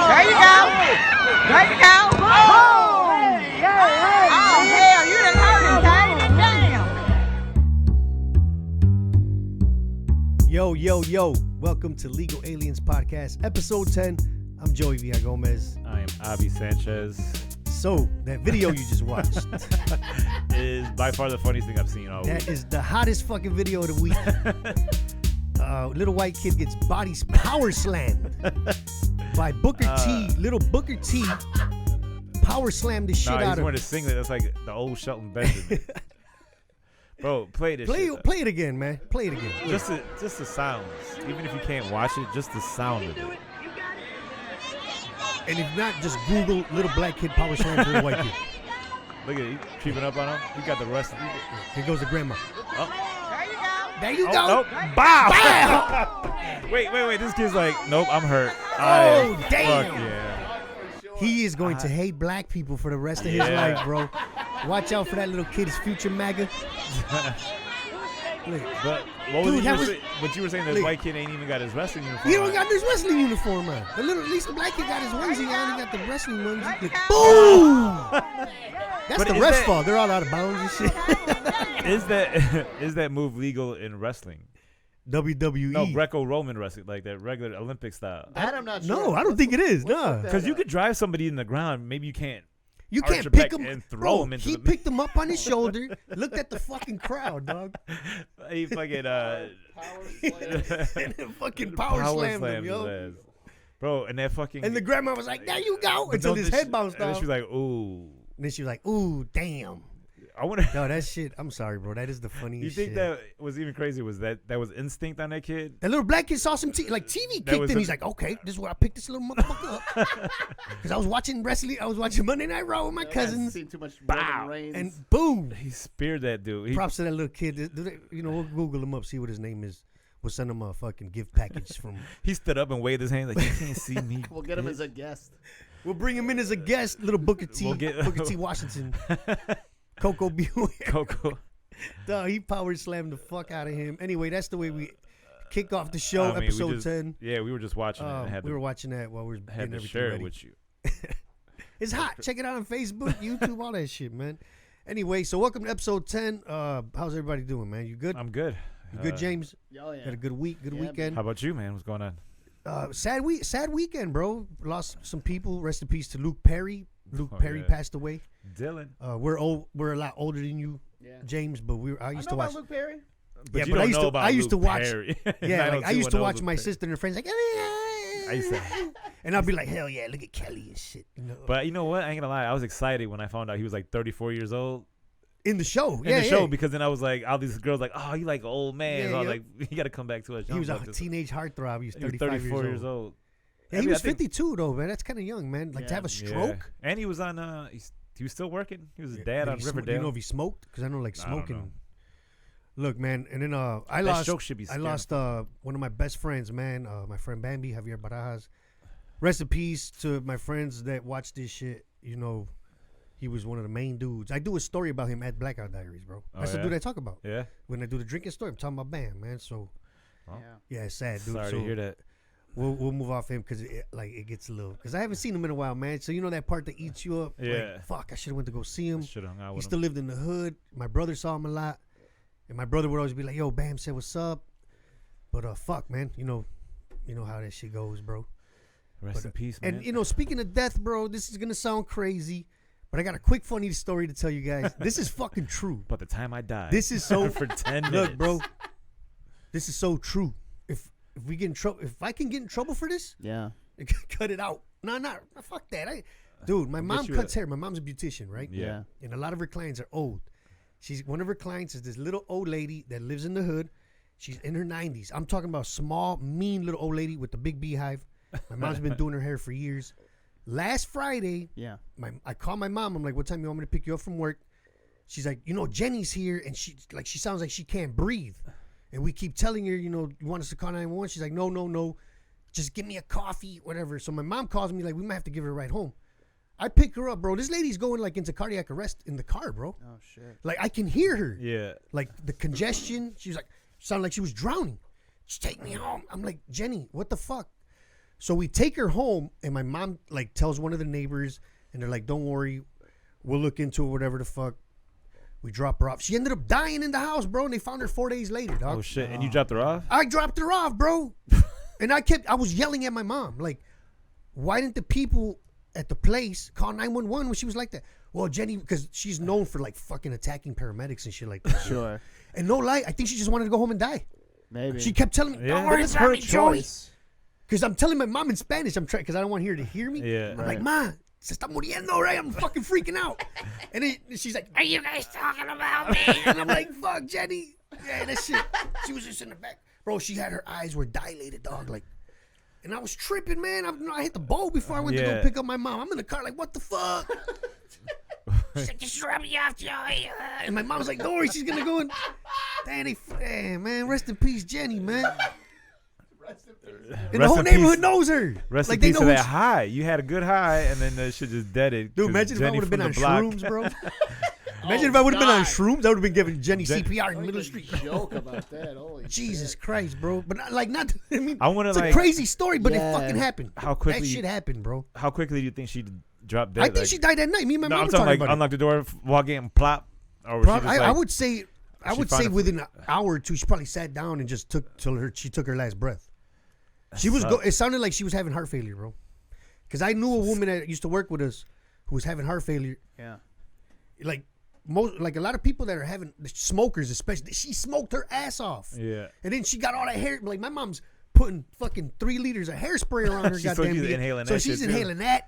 There you go. There you go. Oh, hell, you done heard him, Damn. Yo. Welcome to Legal Aliens Podcast, episode 10. I'm Joey Villagomez. I am Avi Sanchez. So, that video you just watched is by far the funniest thing I've seen all week. That is the hottest fucking video of the week. Little white kid gets body power slammed by Booker T. Little Booker T. Power slammed the shit out of him. He's wearing a singlet. That's like the old Shelton Benjamin. Bro, play this shit. Play it again, man. Play it again. Just the sounds. Even if you can't watch it, just the sound of it. And if not, just Google little black kid power slam for a white kid. Look at it. He creeping up on him. He got the rest. Here goes the grandma. Oh. There you go. Oh, bow. Wait. This kid's like, nope, I'm hurt. Oh, damn. Fuck yeah. He is going to hate black people for the rest of his life, bro. Watch out for that little kid, his future MAGA. Look. But what you were saying, the white kid ain't even got his wrestling uniform. He don't got his wrestling uniform on. At least the black kid got his onesie on. He got the wrestling onesie. Like, boom! That's the ref's fault. They're all out of bounds and shit. Is that move legal in wrestling? WWE. No, Greco-Roman wrestling, like that regular Olympic style. That I'm not sure. No, I don't think it is. No, because you could drive somebody in the ground. Maybe you can't. You can't pick him and throw him into he picked him up on his shoulder, looked at the fucking crowd, dog. He fucking and then fucking power slammed him, yo. Bro, and that fucking and the grandma was like, "There you go," until his head bounced off. And then she was like, "Ooh." And then she was like, "Ooh, damn." I wonder. No, that shit. I'm sorry, bro. That is the funniest. You think shit. that was even crazy? Was that was instinct on that kid? That little black kid saw some TV kicked in. He's like, "Okay, this is where I picked this little motherfucker up." Because I was watching wrestling. I was watching Monday Night Raw with my cousins. Seen too much and boom, he speared that dude. Props to that little kid. You know, we'll Google him up, see what his name is. We'll send him a fucking gift package from. He stood up and waved his hand like, "You can't see me." We'll get him as a guest. We'll bring him in as a guest, little Booker T. Booker T. Washington. Coco Buick. Coco. Duh, he power slammed the fuck out of him. Anyway, that's the way we kick off the show, episode 10. Yeah, we were just watching it. We were watching that while we were getting everything share ready. It with you. It's hot. Check it out on Facebook, YouTube, all that shit, man. Anyway, so welcome to episode 10. How's everybody doing, man? You good? I'm good. You good, James? Oh, yeah. Had a good week, weekend. How about you, man? What's going on? Sad weekend, bro. Lost some people. Rest in peace to Luke Perry. Luke Perry passed away. Dylan. We're a lot older than you, James, but I used to watch Luke Perry. But I used to watch. Yeah, like I used to watch my Perry. sister and her friends like, I used to, and I'd be like, hell yeah, look at Kelly and shit. You know? But you know what? I ain't gonna lie. I was excited when I found out he was like 34 years old. In the show, because then I was like, all these girls like, oh, you like an old man. Yeah, so I was like, you got to come back to us. He was a teenage heartthrob. He was 34 years old. Yeah, he was 52 though, man. That's kind of young, man. Like to have a stroke. Yeah. And he was on. He was still working. He was a dad on Riverdale. Do you know if he smoked? Because I know like smoking. Look, man, and then I lost one of my best friends, man. My friend Bambi, Javier Barajas. Rest in peace to my friends that watch this shit. You know, he was one of the main dudes. I do a story about him at Blackout Diaries, bro. That's the dude I talk about. Yeah. When I do the drinking story, I'm talking about Bam, man. So, yeah, it's sad, dude. Sorry to hear that. We'll move off him because it gets a little. Because I haven't seen him in a while, man. So you know that part that eats you up. Yeah. Like, fuck, I should have went to go see him. Should have hung out with him. He still lived in the hood. My brother saw him a lot, and my brother would always be like, "Yo, Bam said what's up," but fuck, man, you know how that shit goes, bro. Rest in peace, man. And speaking of death, bro, this is gonna sound crazy, but I got a quick funny story to tell you guys. This is fucking true. But the time I died. This is so for 10 minutes. Look, bro, this is so true. If we get in trouble, if I can get in trouble for this, cut it out. No, fuck that. Dude, my mom cuts hair. My mom's a beautician, right? Yeah. And a lot of her clients are old. One of her clients is this little old lady that lives in the hood. She's in her 90s. I'm talking about small, mean little old lady with the big beehive. My mom's been doing her hair for years. Last Friday, I called my mom. I'm like, "What time you want me to pick you up from work?" She's like, "Jenny's here," and she sounds like she can't breathe. And we keep telling her, you want us to call 911? She's like, no, just give me a coffee, whatever. So my mom calls me like, we might have to give her a ride home. I pick her up, bro. This lady's going like into cardiac arrest in the car, bro. Oh shit! Like I can hear her. Yeah. Like the congestion. She was like, sounded like she was drowning. Just take me home. I'm like, Jenny, what the fuck? So we take her home, and my mom like tells one of the neighbors, and they're like, "Don't worry, we'll look into it, whatever the fuck." We drop her off. She ended up dying in the house, bro, and they found her 4 days later, dog. Oh shit! And you dropped her off? I dropped her off, bro. And I was yelling at my mom, like, why didn't the people at the place call 911 when she was like that? Well, Jenny, because she's known for like fucking attacking paramedics and shit like that. Sure. And no lie, I think she just wanted to go home and die. Maybe. She kept telling me, Yeah. "Don't But worry it's about her me, Joey." choice. Because I'm telling my mom in Spanish, I'm trying, because I don't want her to hear me. Yeah. I'm like, "Ma, se está muriendo, right? I'm fucking freaking out." And then she's like, "Are you guys talking about me?" And I'm like, "Fuck, Jenny." Yeah, that shit. She was just in the back. Bro, she had her eyes were dilated, dog. Like, and I was tripping, man. I hit the bowl before I went to go pick up my mom. I'm in the car like, what the fuck? She's like, "Just drop me off, Joey." And my mom's like, "Don't worry, she's going to go in." Damn, man, rest in peace, Jenny, man. And the whole neighborhood knows her. Rest like, in they peace know to who that she- high. You had a good high, and then that shit just deaded. Dude, imagine if I would have been on shrooms, bro. Imagine if I would have been on shrooms, I would have been giving Jenny CPR in the middle of the street. Joke about that. Holy Jesus shit. Christ, bro. But not, like, not. I mean, I wanna, it's a like- crazy story, but Yeah. it fucking happened. How quickly- that shit happened, bro? How quickly do you think she dropped dead? I think she died that night. Me and my No, mom I'm were talking talking like about unlock the door, walk in, plop. Or was she just I like, would say, she found it- within an hour or two, she probably sat down and just took till she took her last breath. She was. It sounded like she was having heart failure, bro. Because I knew a woman that used to work with us who was having heart failure. Yeah. Like a lot of people that are having smokers, especially. She smoked her ass off. Yeah. And then she got all that hair. Like my mom's putting fucking 3 liters of hairspray around her So goddamn. she's beard. inhaling so that she's shit, too. inhaling that.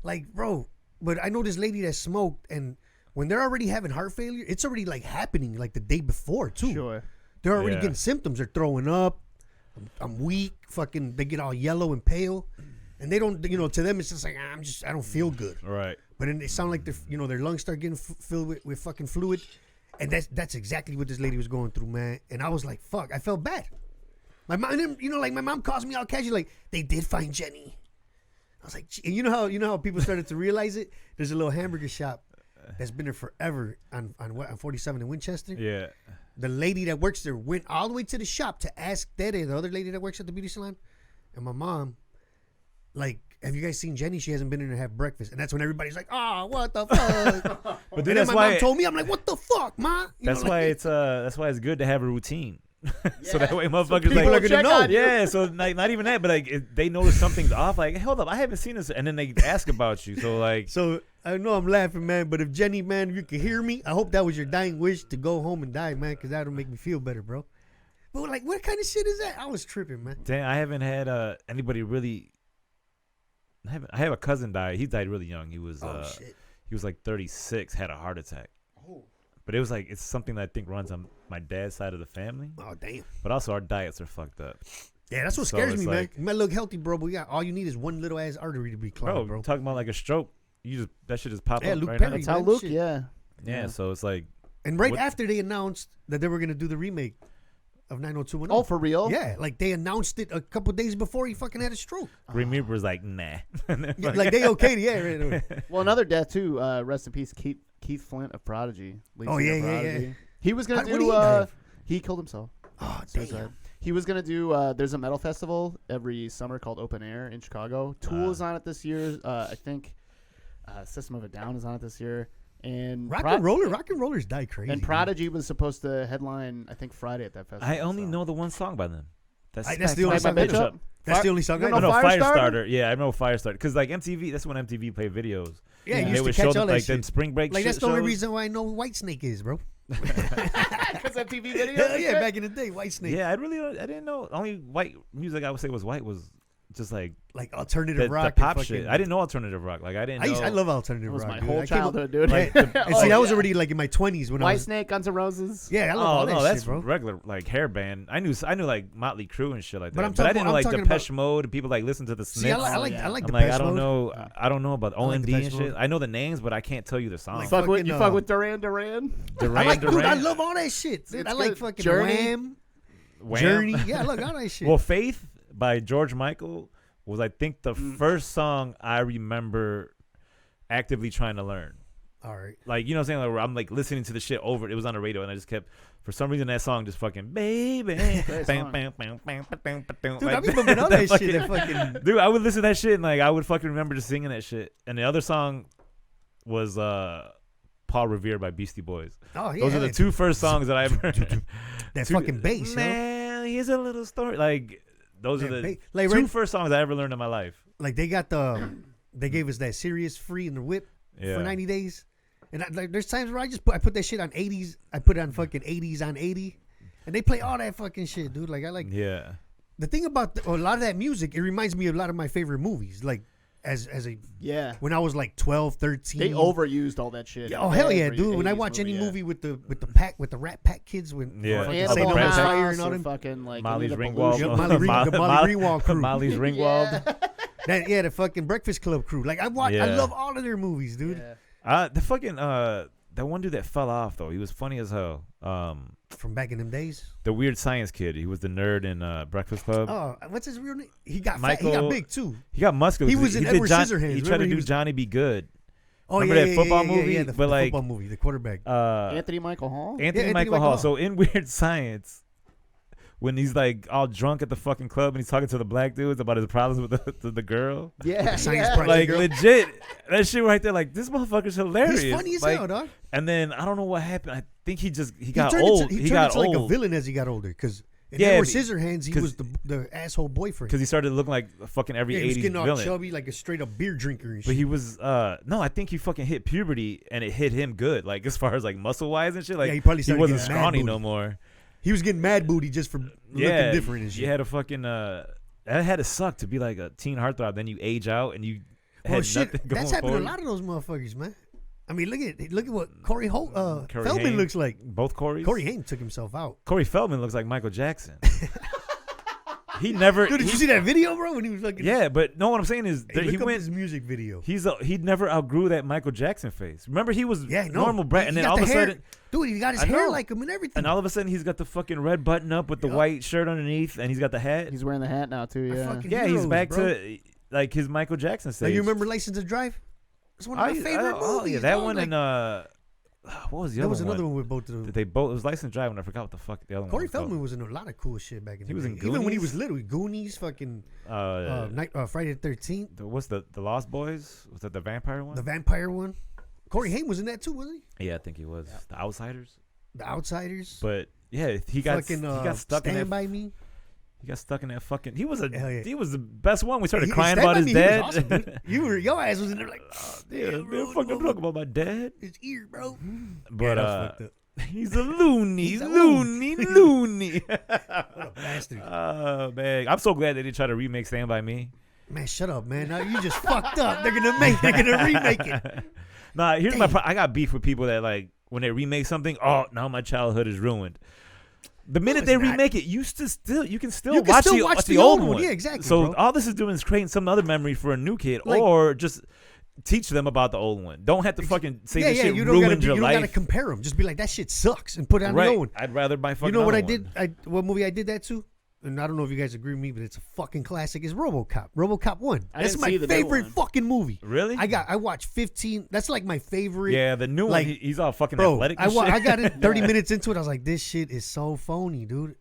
Like, bro. But I know this lady that smoked, and when they're already having heart failure, it's already like happening like the day before too. Sure. They're already Yeah. getting symptoms. They're throwing up. I'm weak. Fucking, they get all yellow and pale, and they don't. To them it's just like I don't feel good. Right. But then they sound like their lungs start getting filled with fucking fluid, and that's exactly what this lady was going through, man. And I was like, fuck, I felt bad. My mom, like my mom calls me all casual, like they did find Jenny. I was like, and you know how people started to realize it. There's a little hamburger shop that's been there forever on 47 in Winchester. Yeah. The lady that works there went all the way to the shop to ask Dede, the other lady that works at the beauty salon, and my mom, like, have you guys seen Jenny? She hasn't been in to have breakfast. And that's when everybody's like, oh, what the fuck? But And then then that's my why mom told me, I'm like, what the fuck, ma? that's why it's good to have a routine. So that way motherfuckers people like will check on you. yeah, so like not even that, but like if they notice something's off, like hold up, I haven't seen this, and then they ask about you. So like So I know I'm laughing, man, but if Jenny, man, you can hear me, I hope that was your dying wish to go home and die, man, because that'll make me feel better, bro. But like, what kind of shit is that? I was tripping, man. damn, I haven't had anybody really. I have a cousin die. He died really young. He was Shit. he was like 36, had a heart attack. Oh. But it was like it's something that I think runs on my dad's side of the family. Oh, damn. But also our diets are fucked up. Yeah, that's what So scares it's me, man. like- You might look healthy, bro, but all you need is one little ass artery to be clogged, bro. Talking about like a stroke, that should just pop Yeah, up Luke right Perry. now. That's how man, Luke, shit. yeah. Yeah, so it's like And right What- after they announced that they were going to do the remake of 90210. Oh, for real? Yeah, like they announced it a couple days before he fucking had a stroke. Green Reaper was like, nah. Yeah, like they okayed it, yeah. Right away. Well, another death too. Rest in peace, Keith Flint of Prodigy. Lead Oh, singer of yeah, yeah, Prodigy. yeah. He was gonna What did do. he die of? He killed himself. Oh, So damn. sad. He was gonna do. There's a metal festival every summer called Open Air in Chicago. Tool is on it this year. I think System of a Down is on it this year. And Rock and rollers die crazy. And man. Prodigy was supposed to headline, I think, Friday at that festival. I only so. know the one song by them. That's Smack the only My song Bitch I know. Up. That's the only song I You know. know No, Firestarter? Firestarter. Yeah, I know Firestarter. Because like MTV, that's when MTV played videos. Yeah, And you used they to would catch show all them that like shit. them spring break Like shit that's the only shows. reason why I know who White Snake is, bro. Because that TV video. Hell yeah, back in the day, White Snake. Yeah, I didn't know. Only white music I would say was white was just like Like alternative the rock. pop and shit. fucking- I didn't know alternative rock. Like I didn't know. I love alternative That was rock. my dude. whole I came up- childhood, dude. Like, And see, I was yeah. already like in my 20s when I White was. Snake, Guns N' Roses. Yeah, I love all Oh that no, shit, that's bro. regular like hair band. I knew like Motley Crue and shit like that. But I'm But I talking- didn't know I'm like talking Depeche about- Mode and people like listen to the See, I Sniffs. like, I like, yeah. I like I'm the like Depeche I don't Mode. know. I don't know about like OMD Depeche and shit. Mode. I know the names, but I can't tell you the songs. Like, Fuck with fucking, you. Fuck with Duran Duran. Duran, I like, dude, I Duran, love all that shit. Dude, It's I like good. fucking Journey. Wham, Wham. Journey. Yeah, look, all that shit. Well, Faith by George Michael was I think the first song I remember actively trying to learn. All right. Like, you know what I'm saying? Like, where I'm like listening to the shit over. It was on the radio and I just kept For some reason, that song just fucking baby. Great Bam, song. bam, bam, bam, bam, bam, Dude, I like, remember all that shit. That fucking dude, I would listen to that shit and like I would fucking remember just singing that shit. And the other song was Paul Revere by Beastie Boys. oh yeah, Those are the two first songs that I ever. that fucking bass, yo. Man, here's a little story. Like those are That the like, two right- first songs I ever learned in my life. Like they got they gave us that serious free in the whip Yeah. for 90 days. And like, there's times where I put that shit on 80s. I put it on fucking 80s on 80. And they play all that fucking shit, dude. Like I like Yeah. the thing about a lot of that music. It reminds me of a lot of my favorite movies. Like as a Yeah. when I was like 12, 13. They overused all that shit. Yeah, oh hell yeah, Every dude! When I 80s watch any yeah. movie with the Rat Pack kids, when Yeah. fucking Animal Say No More House Fire and all or them, fucking like Molly's Anita Ringwald. Yep, Belushi. the Molly Ringwald crew. Molly's Ringwald. Yeah. the fucking Breakfast Club crew. Like I Yeah. love all of their movies, dude. Yeah. The fucking that one dude that fell off though, he was funny as hell. From back in them days. The weird science kid. He was the nerd in Breakfast Club. Oh, what's his real name? He got fat. Michael- He got big too. He got muscular. He was in did Edward Scissorhands. He tried Remember to he do was- Johnny Be Good. Oh Remember yeah, that yeah, football yeah, movie? Yeah, the But, like, football movie, the quarterback. Anthony Michael Hall. Anthony Michael Hall. So in Weird Science, when he's like all drunk at the fucking club and he's talking to the black dudes about his problems with the girl, Yeah. Science yeah. project. like girl. legit, that shit right there, like this motherfucker's hilarious. He's funny as like, hell, dog. And then I don't know what happened. I think he got turned old. Into, he he turned got into like a old villain as he got older. Because in Yeah, Edward be- Scissorhands, he 'cause- was the asshole boyfriend. because he started looking like a fucking every Yeah, he was 80s getting all villain. chubby, like a straight up beer drinker and shit. But he was no, I think he fucking hit puberty and it hit him good. Like as far as like muscle wise and shit. Like Yeah, he probably started wasn't getting mad scrawny booty. no more. He was getting mad booty just for looking different and shit. You had a fucking that had to suck to be like a teen heartthrob. Then you age out and you Well, had shit, nothing going that's happened to a forward. lot of those motherfuckers, man. I mean, look at what Corey Corey Feldman Haim. looks like. Both Corey's. Corey Haim took himself out. Corey Feldman looks like Michael Jackson. He never. Dude, did you see that video, bro? When he was fucking Yeah, but no, what I'm saying is Hey, that he look up went. his music video. He never outgrew that Michael Jackson face. Remember, he was Yeah, no, normal brat, and he then got all of the a hair. sudden, Dude, he got his I hair know. like him and everything. and all of a sudden, he's got the fucking red button up with the Yup. white shirt underneath, and he's got the hat. He's wearing the hat now too. I Yeah. fucking- Yeah, he's Heroes, back bro. to like his Michael Jackson Like, stage. you remember License to Drive? It's one of my favorite movies. Oh yeah, that dog. one Like, and what was the there other was one? another one with both of them. They both it was License Drive, and I forgot what the fuck the other Corey one was called. Feldman was in a lot of cool shit back in He the was day. in Even when he Goonies? was little. Goonies, fucking Friday the 13th, What's the Lost Boys? Was that the vampire one? the vampire one. Corey Haim was in that too, wasn't he? Yeah, I think he was. The Outsiders. The Outsiders. But yeah, he got stuck in Stand that. By Me. He got stuck in that fucking. He was Hell yeah. he was the best one. We started He- crying Stand about By his Me, he was dad. awesome, dude. Your ass was in there like, oh, Yeah, damn, man, bro, fucking talk about my dad. his ear, bro. But that was fucked up. he's a loony, He's a loony. What a bastard. Oh man, I'm so glad they didn't try to remake Stand by Me. Man, shut up, man. Now you just fucked up. They're gonna remake it. Nah, here's Damn. I got beef with people that like when they remake something. Oh, now my childhood is ruined. The minute it's they not. remake it, you can still You can watch, still the, watch watch the the old old one. one. Yeah, exactly, So bro. all this is doing is creating some other memory for a new kid, Like- or just teach them about the old one. Don't have to fucking say Yeah, this yeah. shit You don't gotta ruined your you don't gotta life. compare them. Just be like, that shit sucks, and put it on the Right. old one. I'd rather buy fucking. You know what I other did? one. What movie I did that to? And I don't know if you guys agree with me, but it's a fucking classic. Is RoboCop. RoboCop 1. I That's didn't my see the new favorite one. fucking movie. Really? I watched 15. That's like my favorite. Yeah, the new like, one. He's all fucking Bro, athletic. I And shit. got it 30 minutes into it. I was like, this shit is so phony, dude.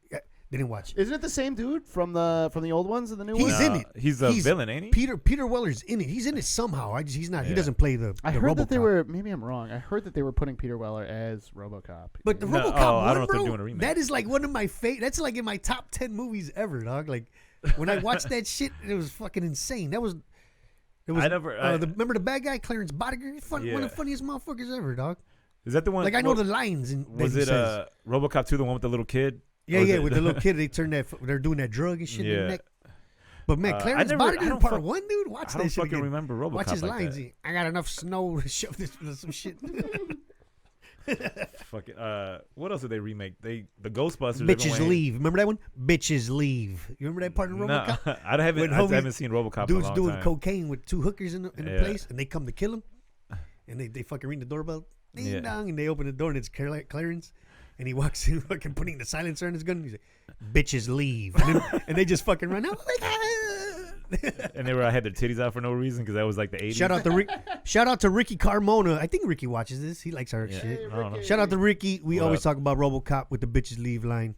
Didn't watch it. Isn't it the same dude from the old ones and the new He's ones? in it. He's a villain, ain't he? Peter Weller's in it. He's in it somehow. He's not. He Yeah. doesn't play the. I the heard that they RoboCop. were. Maybe I'm wrong. I heard that they were putting Peter Weller as RoboCop. But the No, RoboCop I one, don't know if they're bro, doing a remake. that is like one of my favorite. That's like in my top 10 movies ever, dog. Like when I watched that shit, it was fucking insane. That was. It was. I never- I- remember the bad guy, Clarence Boddicker? One of Yeah. the funniest motherfuckers ever, dog. Is that the one? Like I know the lines. that Was he it says. RoboCop 2, the one with the little kid? Yeah, Or was yeah, it- with the little kid, they're doing that drug and shit in Yeah. their neck. But man, I Clarence never- I Boddicker in don't part fuck- one, dude. Watch I that don't shit fucking again. remember RoboCop Watch his like lines. that. I got enough snow to shove this with some shit. Fucking. What else did they remake? The Ghostbusters. they're Bitches going- leave. Remember that one? Bitches leave. You remember that part in No, RoboCop? I haven't. When I homie- haven't seen RoboCop. in a Dude's long doing time. cocaine with two hookers in the Yeah. place, and they come to kill him. And they fucking ring the doorbell, ding Yeah. dong, and they open the door, and it's Clarence. And he walks in, fucking putting the silencer on his gun. And he's like, "Bitches leave," and they just fucking run out. Like, ah. and they had their titties out for no reason because that was like the 80s. Shout out to Ricky Carmona. I think Ricky watches this. He likes our shit. I don't know. Shout out to Ricky. We What always up? talk about RoboCop with the bitches leave line.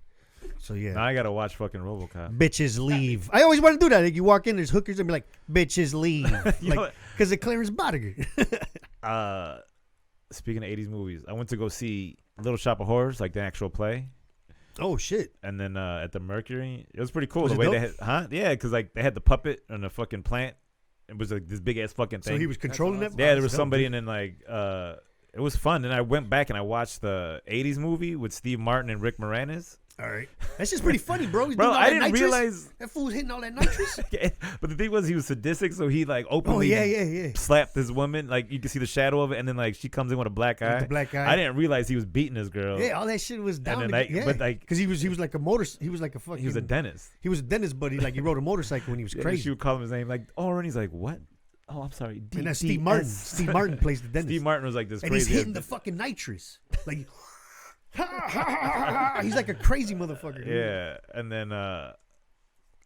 So yeah. Now I gotta watch fucking RoboCop. Bitches leave. I always want to do that. Like you walk in, there's hookers and be like, bitches leave. You know Like, because of Clarence Boddiger. Speaking of 80s movies, I went to go see Little Shop of Horrors, like the actual play. Oh shit. And then at the Mercury, it was pretty cool. Was The it way dope? they had, Yeah, because like they had the puppet and the fucking plant. It was like this big ass fucking thing. So he was controlling that. Yeah, there was somebody, and then like it was fun. And I went back and I watched the 80s movie with Steve Martin and Rick Moranis. All right. That's just pretty funny, bro. He's Bro, doing all I that didn't nitrous. realize. That fool's hitting all that nitrous. But the thing was, he was sadistic, so he like openly Oh yeah. slapped this woman. Like you can see the shadow of it, and then like she comes in with a black eye. The black guy. I didn't realize he was beating this girl. Yeah, all that shit was down. then, To like, yeah. but, like- because he was like a motor. He was like a fucking. He was a dentist. He was a dentist, but he rode a motorcycle when he was Yeah, crazy. She would call him his name, like, oh, and he's like, what? Oh, I'm sorry. And that's Steve Martin. DDS. Steve Martin plays the dentist. Steve Martin was like this and crazy. he's hitting the fucking nitrous. Like, he's like a crazy motherfucker. Dude. Yeah, and then That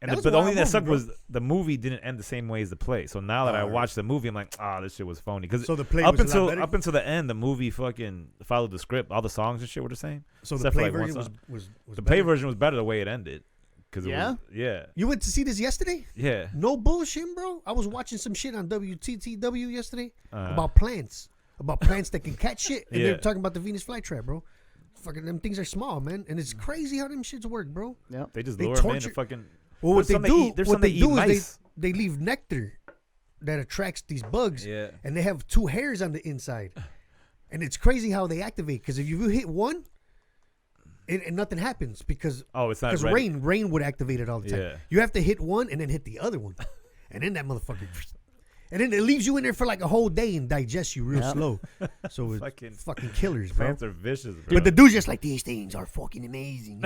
but was the a only wild thing that sucked movie, was the movie didn't end the same way as the play. So now that I Alright. watched the movie, I'm like, this shit was phony. Because So the play up was a lot until better? up until the end, the movie fucking followed the script. All the songs and shit were the same. So the except for, play like, one version song. was The better? play version was better the way it ended. Cause it Yeah? was, yeah, You went to see this yesterday? yeah. No bullshit, bro. I was watching some shit on WTTW yesterday Uh-huh. about plants that can catch shit, and Yeah. they're talking about the Venus flytrap, bro. Fucking them things are small, man, and it's crazy how them shits work, bro. Yep. They just They lure them in torture- and fucking. Well, what There's they some that do, eat- there's what some that they eat do is mice. they leave nectar that attracts these bugs, Yeah. and they have 2 hairs on the inside, and it's crazy how they activate. Because if you hit one, and nothing happens because Oh, it's not ready. rain would activate it all the time. Yeah. You have to hit one and then hit the other one, and then that motherfucker, and then it leaves you in there for like a whole day and digests you real Yep. slow. So it's Fucking- fucking killers, bro. Plants are vicious, bro. But the dude's just like, these things are fucking amazing.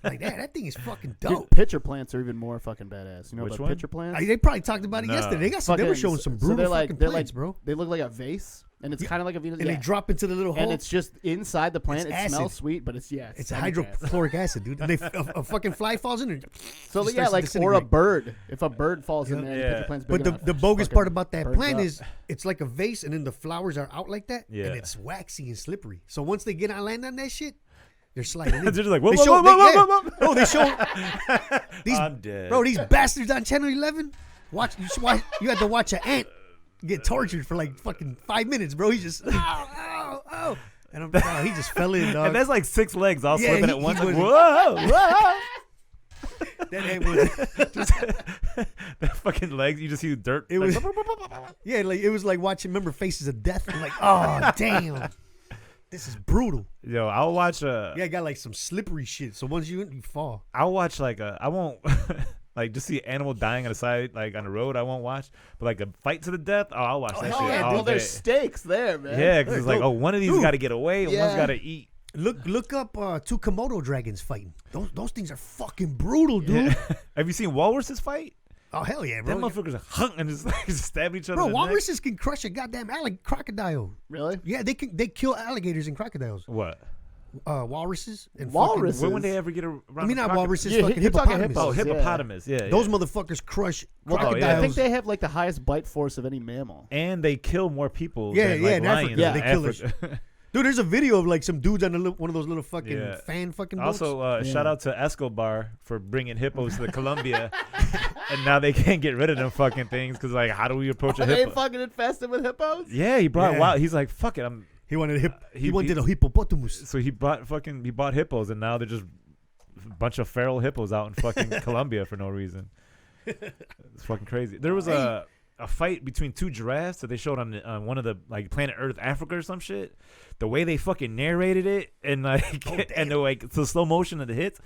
Like that thing is fucking Dude, dope. pitcher plants are even more fucking badass. You know Which about one? pitcher plants? They probably talked about it No. yesterday. They were showing some brutal they're like, fucking they're plants, like, bro. They look like a vase, and it's kind of like a Venus. And they drop into the little hole. and it's just inside the plant. It's It smells acid. sweet, but it's It's stomach acid. hydrochloric acid, dude. And a fucking fly falls in there. So Just yeah, starts to like or a disintegrate. bird. If a bird falls in Yeah. there, and Yeah. the pitcher plant's big But enough, the it just bogus fucking part about that burns plant up. is it's like a vase, and then the flowers are out like that, Yeah. and it's waxy and slippery. So once they get on land on that shit, they're sliding in. They're just like, whoa, They whoa, show- whoa, whoa, they- whoa, whoa, whoa. No, they show these I'm dead. bro. These bastards on Channel 11. You had to watch an ant get tortured for like fucking 5 minutes, bro. He's just oh, and he just fell in, dog. And that's like 6 legs all Yeah, slipping he- at once. he Like, was- whoa, whoa. That ant was That fucking legs, you just see dirt. It like, was- yeah, like it was like watching. Remember Faces of Death? I'm like, oh damn, this is brutal. Yo, I'll watch Yeah, I got like some slippery shit. So once you fall. I'll watch like I won't like just see an animal dying on the side, like on the road. I won't watch, but like a fight to the death. Oh, I'll watch that Oh shit. yeah, all well, there's day. stakes there, man. Yeah, because it's like, Dude, oh, one of these dude. got to get away, and one's Yeah. got to eat. Look up 2 Komodo dragons fighting. Those things are fucking brutal, dude. Have you seen walruses fight? Oh hell yeah, Them bro. motherfuckers are hung and just like stab each other. Bro, in the neck. walruses can crush a goddamn crocodile. Really? Yeah, they kill alligators and crocodiles. What? Walruses and Walruses? When would they ever get around? I mean, to not crocodiles? walruses, Yeah, fucking you're talking hippopotamus. Oh, hippos. hippopotamus. Yeah, Those yeah. motherfuckers crush Well, oh, yeah. crocodiles. I think they have like the highest bite force of any mammal. And they kill more people. Yeah, than, yeah, like, in lions Africa, in they kill Africa. Dude, there's a video of like some dudes on one of those little fucking Yeah. fan fucking boats. Also, shout out to Escobar for bringing hippos to Colombia, and now they can't get rid of them fucking things because like, how do we approach a Are they hippo? fucking infested with hippos? Yeah, he brought Yeah. wild. He's like, fuck it, he wanted he- wanted a hippopotamus. So he bought hippos, and now they're just a bunch of feral hippos out in fucking Colombia for no reason. It's fucking crazy. There was a fight between 2 giraffes that they showed on one of the like Planet Earth Africa or some shit. The way they fucking narrated it and like and they're like the slow motion of the hits.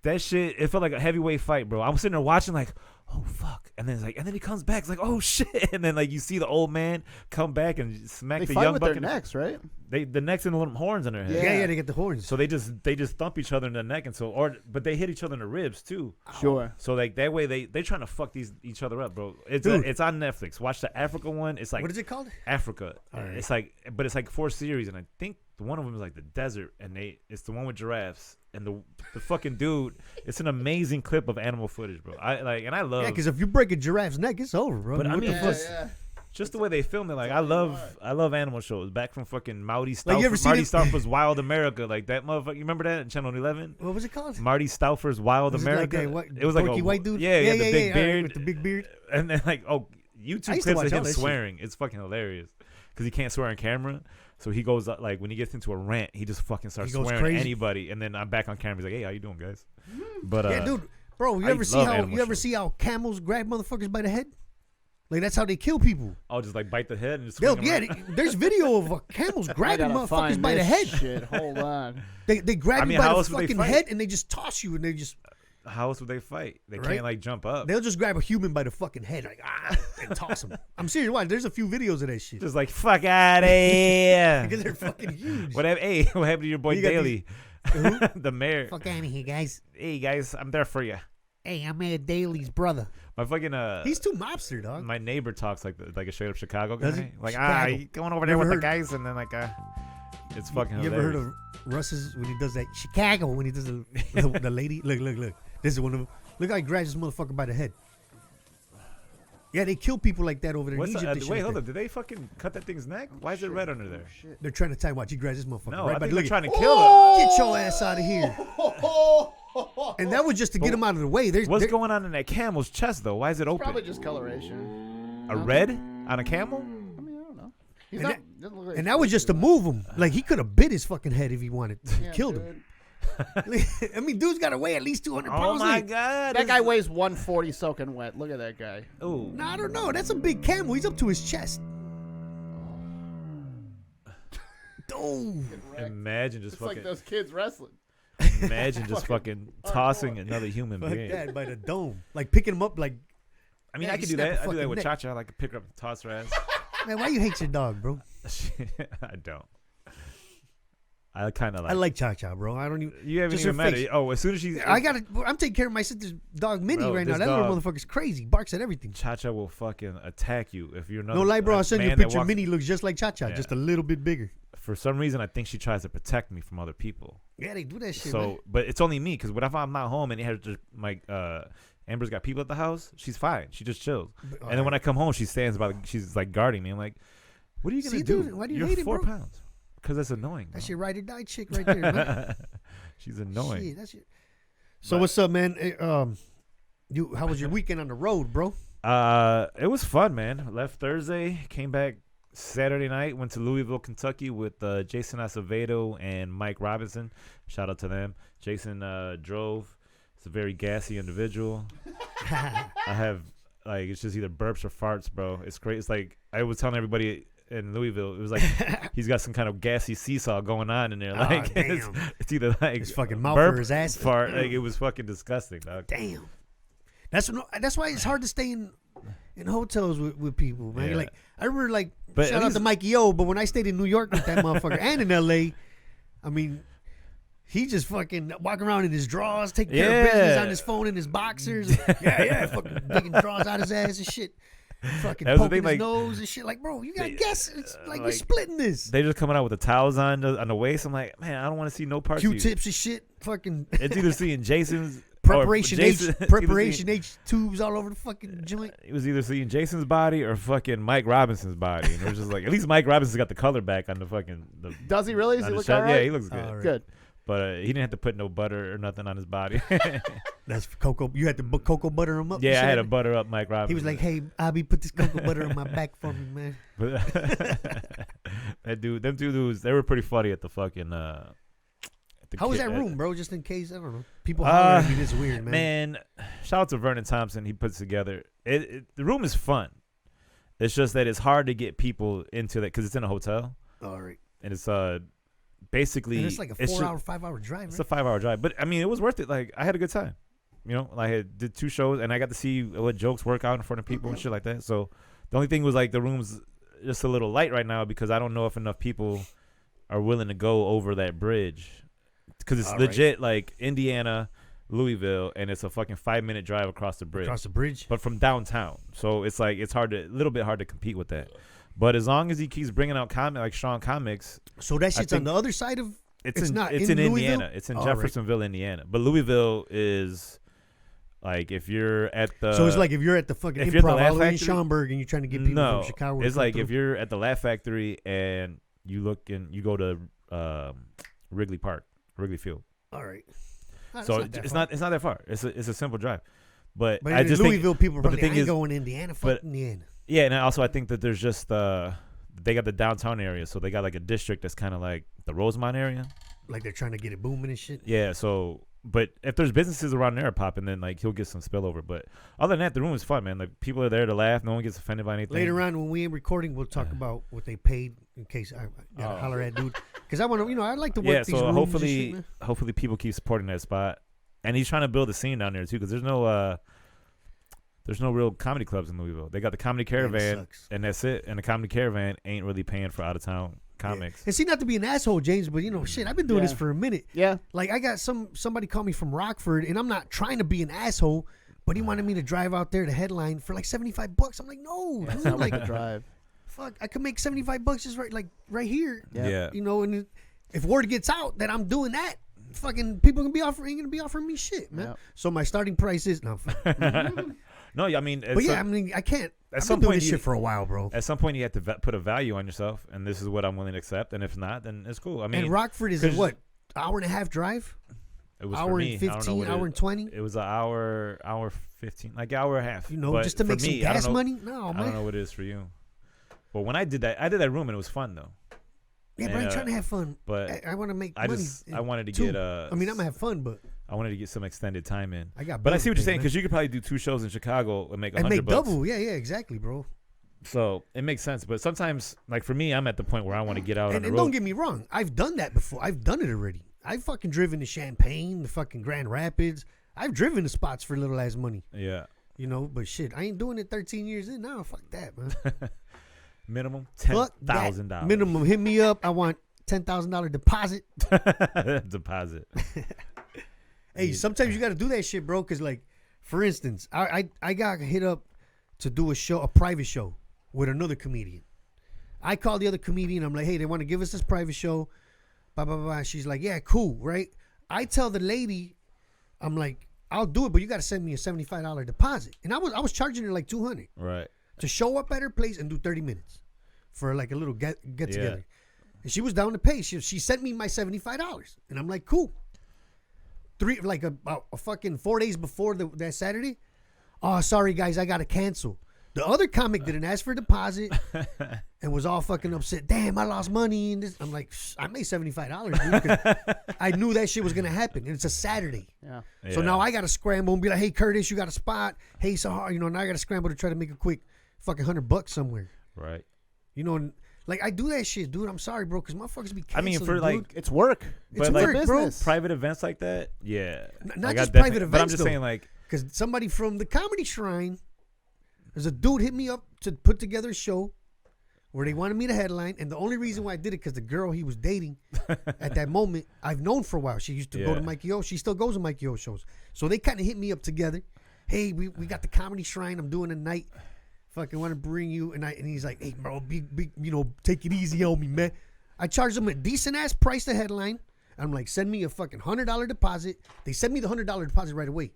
That shit, it felt like a heavyweight fight, bro. I was sitting there watching like, oh fuck, and then it's like, and then he comes back, it's like, oh shit, and then like you see the old man come back and smack They the fight young with buck their in the- necks, right? the necks and the little horns on their head. Yeah, they get the horns. So they just thump each other in the neck, and but they hit each other in the ribs too. Sure. So like that way they trying to fuck each other up, bro. It's Dude. it's on Netflix. Watch the Africa one. It's like What is it called? Africa. All right. It's like, but it's like 4 series, and I think one of them is like the desert, and it's the one with giraffes, and the fucking dude. It's an amazing clip of animal footage, bro. I love. Yeah, because if you break a giraffe's neck, it's over, bro. But I What mean, the fuck? just the way they film it, like I love animal shows. Back from fucking Marty Like, you ever Marty seen it? Stauffer's Wild America, like that motherfucker. You remember that on Channel 11? What was it called? Marty Stauffer's Wild Was it like America. that, what, it was like dorky a white dude. Yeah, the big all right, beard with the big beard. and then like I YouTube used to clips watch of all him that shit. swearing. It's fucking hilarious because he can't swear on camera. So he goes like when he gets into a rant, he just fucking starts He goes swearing crazy. at anybody. And then I'm back on camera. He's like, "Hey, how you doing, guys?" But Yeah, dude, bro, you I ever see love how animal shows. camels grab motherfuckers by the head? Like that's how they kill people. I'll just like bite the head and just They'll, swing yeah, him around. there's video of camels I grabbing gotta motherfuckers find by the this head. Shit, hold on. They grab I mean, you by how the else would they fucking fight? head and they just toss you and they just How else would they fight? They Right? can't like jump up. they'll just grab a human by the fucking head like and toss them. I'm serious. Why? There's a few videos of that shit Just like fuck out of here. because they're fucking huge. What happened to your boy You got Daly? Who? The mayor. Fuck out of here, guys. Hey guys, I'm there for you. Hey, I'm Mayor Daly's brother. My fucking He's too mobster, dog. my neighbor talks like a straight up Chicago Does guy. he? Like Chicago. you going over there Never with the heard- guys and then it's fucking You ever hilarious. heard of Russ's when he does that Chicago when he does the lady? Look. This is one of them. Look how he grabs this motherfucker by the head. Yeah, they kill people like that over there in What's Egypt. and shit wait, like hold that. up. Did they fucking cut that thing's neck? Why is it red under there? They're trying to time watch. He grabs this motherfucker No, right I by think the they're leg. trying to kill him. Get your ass out of here. And that was just to get him out of the way. What's going on in that camel's chest though? Why is it open? Probably just coloration. A red on a camel? I mean, I don't know. He's And not, doesn't look like And he's that was just to twisted move him. Like he could have bit his fucking head if he wanted. much. Yeah, Killed him. dude. I mean, dude's got to weigh at least 200 Oh pounds. my Like, god. That guy weighs 140 soaking wet. Look at that guy. Ooh. no, I don't know. That's a big camel. He's up to his chest. Oh, Imagine just It's like fucking those kids wrestling. imagine just fucking tossing another human fuck being. that by the dome. Like picking him up. Like, I mean, Yeah, I you could do snap a that. I do that fucking with neck. Cha-Cha. I like to pick her up and toss her ass. man, why you hate your dog, bro? I don't. I kind of like. I like Cha Cha, bro. I don't even. You haven't just even her met face. her. Oh, as soon as she's. I'm taking care of my sister's dog, Minnie, Bro, right now. this That little dog- motherfucker's crazy. Barks at everything. Cha-Cha will fucking attack you if you're not. No lie, bro. I'll send you a picture. Minnie looks just like Cha Cha, Yeah. just a little bit bigger. For some reason, I think she tries to protect me from other people. Yeah, they do that shit. So, man. but it's only me because what if I'm not home and it has just my Amber's got people at the house? She's fine. She just chills. And then when I come home, she stands by. She's like guarding me. I'm like, what are you gonna See, do? dude, why do you You're hate it, 4 bro? pounds. Because that's annoying. That's bro. your ride or die chick right there, man. She's annoying. Shit, that's your... So But- what's up, man? How was your weekend on the road, bro? It was fun, man. Left Thursday, came back Saturday night. Went to Louisville, Kentucky with Jason Acevedo and Mike Robinson. Shout out to them. Jason drove. He's a very gassy individual. I have like it's just either burps or farts, bro. It's great. It's like I was telling everybody in Louisville, it was like he's got some kind of gassy seesaw going on in there. Like it's, damn. it's either like His fucking mouth burp, or his ass. fart. Like it was fucking disgusting, dog. Damn. That's why it's hard to stay in hotels with people, man. Yeah. Like I remember, like But shout at out least- to Mikey O. But when I stayed in New York with that motherfucker and in L.A., I mean, he just fucking walking around in his drawers, taking care of business Yeah. on his phone in his boxers. Yeah, fucking digging drawers out his ass and shit. Fucking That was the poking thing, his like- nose and shit. Like, bro, you got They- guess. It's like we're like, splitting this. They just coming out with the towels on the waist. I'm like, man, I don't want to see no parts of you. Q-tips and shit. Fucking It's either seeing Jason's preparation or H, Jason, preparation H tubes all over the fucking joint. It was either seeing Jason's body or fucking Mike Robinson's body, and it was just like, at least Mike Robinson's got the color back on the fucking. Does he really? Does on he the look shirt. all right? Yeah, he looks good. All right. Good. But he didn't have to put no butter or nothing on his body. That's cocoa. You had to cocoa butter him up. and Yeah, I shit? had to butter up Mike Robinson. He was like, "Hey, Abby, put this cocoa butter on my back for me, man." But that dude, them two dudes, they were pretty funny at the fucking. At the How was kid- that room, bro? Just in case, I don't know. People hollering at me. This is weird, man. Man, shout out to Vernon Thompson. He puts together. The room is fun. It's just that it's hard to get people into that because it's in a hotel All right. and it's basically And it's like a it's 4-hour, 5-hour drive, It's right? a 5-hour drive, but I mean, it was worth it. Like I had a good time. You know, I did 2 shows and I got to see what jokes work out in front of people and shit like that. So the only thing was like the room's just a little light right now because I don't know if enough people are willing to go over that bridge because it's All right. legit like Indiana, Louisville, and it's a fucking 5-minute drive across the bridge. Across the bridge. But from downtown, so it's like it's a little bit hard to compete with that. But as long as he keeps bringing out like strong comics, So that shit's on think- the other side of It's not It's in in Louisville? Indiana. It's in Oh, right. Jeffersonville, Indiana. But Louisville is like if you're at the. So it's like if you're at the fucking if you're at the improv Laugh all the way in Factory- Schaumburg and you're trying to get people no, from Chicago. to it's come like if through. you're at the Laugh Factory and you look and you go to Wrigley Park, Wrigley Field. All right. So it's not that far. It's a simple drive. But But I in just Louisville, think, people but probably the thing I ain't is, going to Indiana. but- Fuck Indiana. yeah, and also I think that there's just they got the downtown area, so they got like a district that's kind of like the Rosemont area. Like they're trying to get it booming and shit. Yeah, so but if there's businesses around there popping, then like he'll get some spillover. But other than that, the room is fun, man. Like people are there to laugh. No one gets offended by anything. Later on, when we ain't recording, we'll talk about what they paid in case I gotta holler at dude. Because I want to, I like to work Yeah, these so rooms and shit, man. hopefully people keep supporting that spot, and he's trying to build a scene down there too, because there's no real comedy clubs in Louisville. They got the Comedy Caravan, sucks. and that's it. And the Comedy Caravan ain't really paying for out of town comics. And see, not to be an asshole, James, but shit, I've been doing this Yeah. for a minute. Yeah. Like I got somebody called me from Rockford, and I'm not trying to be an asshole, but he wanted me to drive out there to headline for like $75. I'm like, no, That's dude, not like like a drive. fuck, I could make $75 just right here. Yeah. Yeah. And if word gets out that I'm doing that, fucking people ain't gonna be offering me shit, man. Yep. So my starting price is no. No, I mean, But yeah, I mean, I can't. at I've some been doing point this you- shit for a while, bro. at some point you have to put a value on yourself, and this is what I'm willing to accept. And if not, then it's cool. I mean, And Rockford is a 'cause- what? Hour and a half drive? it was Hour for me. and I don't know 15, what hour it, and 20? It was an hour 15, like hour and a half. You know, But just to for make some me, I don't gas know- money? No, I man. don't know what it is for you. But when I did that room and it was fun though. Yeah, but I ain't And, trying to have fun. But I want to make I money. I wanted to too. get I mean, I'm gonna have fun, but I wanted to get some extended time in. I got. But I bills see what to you're pay, saying, man. because you could probably do 2 shows in Chicago and make and $100. make double. Yeah, exactly, bro. So it makes sense. But sometimes, like for me, I'm at the point where I want to get out on And the don't road. get me wrong, I've done that before. I've done it already. I've fucking driven to Champaign, the fucking Grand Rapids. I've driven to spots for little ass money. Yeah. But shit, I ain't doing it 13 years in. No, fuck that, man. Minimum Fuck that. $10,000. Minimum. Hit me up. I want $10,000 deposit. deposit. Hey, sometimes you got to do that shit, bro. Because, like, for instance, I got hit up to do a private show with another comedian. I called the other comedian. I'm like, hey, they want to give us this private show. Blah, blah, blah. She's like, yeah, cool, right? I tell the lady, I'm like, I'll do it, but you got to send me a $75 deposit. And I was charging her like $200 Right. to show up at her place and do 30 minutes for like a little get together. Yeah. And she was down to pay. She sent me my $75. And I'm like, cool. About a fucking 4 days before that Saturday. Oh, sorry guys, I gotta cancel. The other comic didn't ask for a deposit and was all fucking upset. Damn, I lost money and this. I'm like, I made $75, dude, 'cause I knew that shit was gonna happen. And it's a Saturday. Yeah. So now I gotta scramble and be like, hey Curtis, you got a spot? Hey Sahar, now I gotta scramble to try to make a quick fucking $100 somewhere. Right. And, like I do that shit, dude. I'm sorry, bro, because motherfuckers be I canceling. mean, for dude. like It's work. It's but like work, bro. business. private events like that, yeah. Not Like, I just definitely- private But I'm events, just though. saying, like, Because somebody from the Comedy Shrine, there's a dude hit me up to put together a show where they wanted me to headline. And the only reason why I did it because the girl he was dating at that moment, I've known for a while. She used to go to Yeah. Mikey O. She still goes to Mikey O shows. So they kind of hit me up together. Hey, we got the Comedy Shrine. I'm doing a night. Fucking want to bring you. And he's like, hey, bro, take it easy on me, man. I charged him a decent ass price to headline. I'm like, send me a fucking $100 deposit. They send me the $100 deposit right away.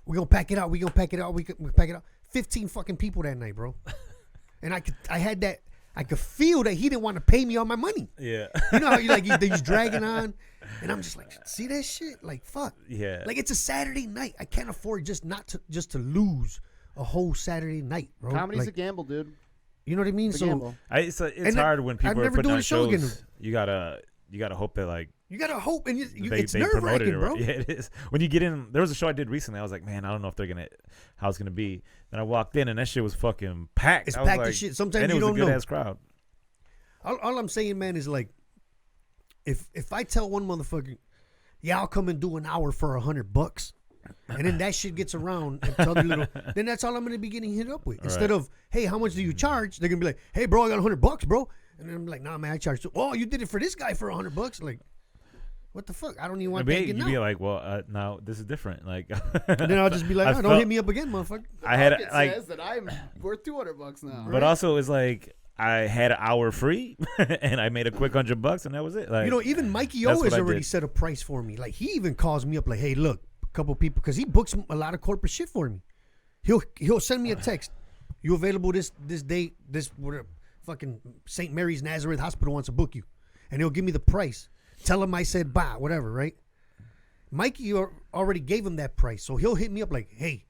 We're going to pack it out. We pack it out. 15 fucking people that night, bro. And I could feel that he didn't want to pay me all my money. yeah. You know how he's dragging on. And I'm just like, see that shit? Like, fuck. Yeah. Like, it's a Saturday night. I can't afford just to lose a whole Saturday night, bro. Comedy's like, a gamble, dude. you know what I mean? It's a gamble. It's And hard when I'd people are never putting do on a show shows. again. You gotta hope that like you got to hope. And it's they nerve promoted wracking, it bro. right. Yeah, it is. When you get in, there was a show I did recently. I was like, man, I don't know if how it's gonna be. Then I walked in and that shit was fucking packed. It's I was packed as like- shit. Sometimes and you it was don't a good know. ass crowd. All I'm saying, man, is like, if I tell one motherfucker, yeah, I'll come and do an hour for $100, and then that shit gets around and tell the little, then that's all I'm gonna be getting hit up with. Instead of, hey, how much do you charge? They're gonna be like, hey, bro, I got $100, bro, and then I'm like, nah, man, I charge. Oh, you did it for this guy for $100? Like, what the fuck? I don't even want that You'd getting be out. like, well, now this is different. Like, And then I'll just be like, I oh, don't felt- hit me up again, motherfucker. I had It like, says that I'm worth $200 now. but also it's like I had an hour free, and I made a quick $100, and that was it. Like, You know, even Mikey that's O what has I already did. set a price for me. Like, he even calls me up like, hey, look, a couple people, because he books a lot of corporate shit for me. He'll send me a text. You available this date, this whatever, fucking St. Mary's Nazareth Hospital wants to book you. And he'll give me the price. Tell him I said bye, whatever, right? Mikey already gave him that price. So he'll hit me up like, hey,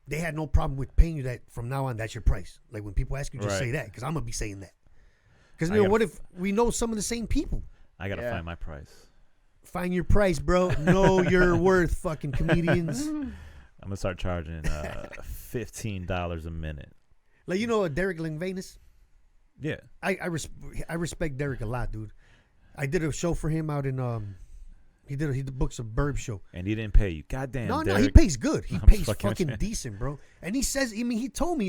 they had no problem with paying you that from now on. That's your price. Like when people ask you, just say that, because I'm going to be saying that. Because, you know, what if we know some of the same people? I got to find my price. Find your price, bro. Know your worth, fucking comedians. I'm going to start charging $15 a minute. Like, you know, Derek Langvanus? Yeah. I respect Derek a lot, dude. I did a show for him out in he books a Burb show. And he didn't pay you. Goddamn, No, Derek. he pays good. He I'm pays fucking fucking with you. decent, bro. And he says, I mean, he told me,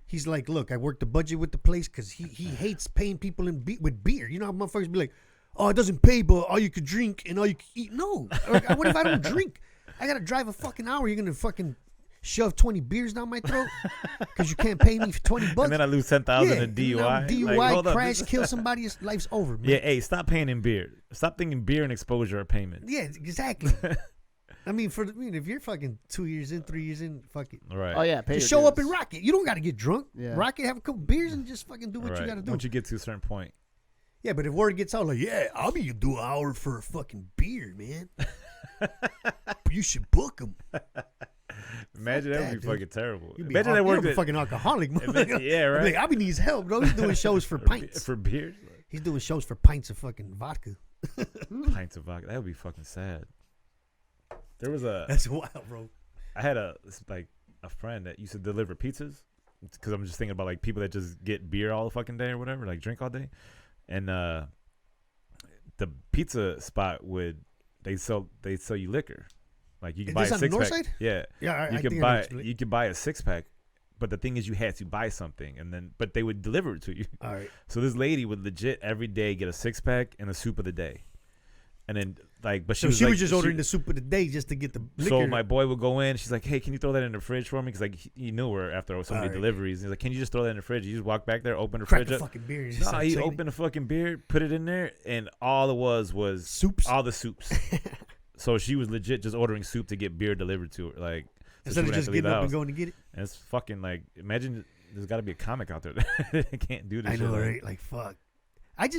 he's like, look, I worked the budget with the place because he hates paying people with beer. You know how motherfuckers be like, oh, it doesn't pay, but all you could drink and all you could eat. No. What if I don't drink? I got to drive a fucking hour. You're going to fucking shove 20 beers down my throat because you can't pay me for $20. And then I lose 10,000 in DUI. DUI, Like, hold up, crash, this- kill somebody. Life's over, man. Yeah, hey, stop paying in beer. Stop thinking beer and exposure are payment. Yeah, exactly. I mean, if you're fucking 2 years in, 3 years in, fuck it. Right. Oh yeah, pay Just your show up dues. and rock it. You don't got to get drunk. Yeah. Rock it, have a couple beers, and just fucking do what you got to do. Once you get to a certain point. Yeah, but if word gets out, like, yeah, I'll be do an hour for a fucking beer, man. You should book them. Imagine that would that, be dude. fucking terrible. You be Imagine that worked a at fucking alcoholic. yeah, right. Like, I be needs help, bro. He's doing shows for pints. For beers? He's doing shows for pints of fucking vodka. Pints of vodka. That would be fucking sad. There was a That's wild, bro. I had a friend that used to deliver pizzas because I'm just thinking about like people that just get beer all the fucking day or whatever, like drink all day. And the pizza spot they sell you liquor. Like you can Is buy this a on the north 6-pack. side? Yeah. Yeah, You I can think I know buy what you- you can buy a 6-pack, but the thing is you had to buy something but they would deliver it to you. All right. So this lady would legit every day get a 6-pack and a soup of the day. And then but So was she like, was just ordering the soup of the day just to get the liquor. So my boy would go in. She's like, "Hey, can you throw that in the fridge for me?" Because like he knew her after so many Alright. deliveries. He's like, "Can you just throw that in the fridge?" You just walk back there, open the crack fridge the up. fucking beer. And just No, start he taking opened the fucking beer, put it in there, and all it was Soups? all the soups. So she was legit just ordering soup to get beer delivered to her, like so she Instead of wouldn't have just to leave getting the up and house. going to get it. And it's fucking like, imagine there's got to be a comic out there that can't do this. I shit, know, like- right? Like, fuck.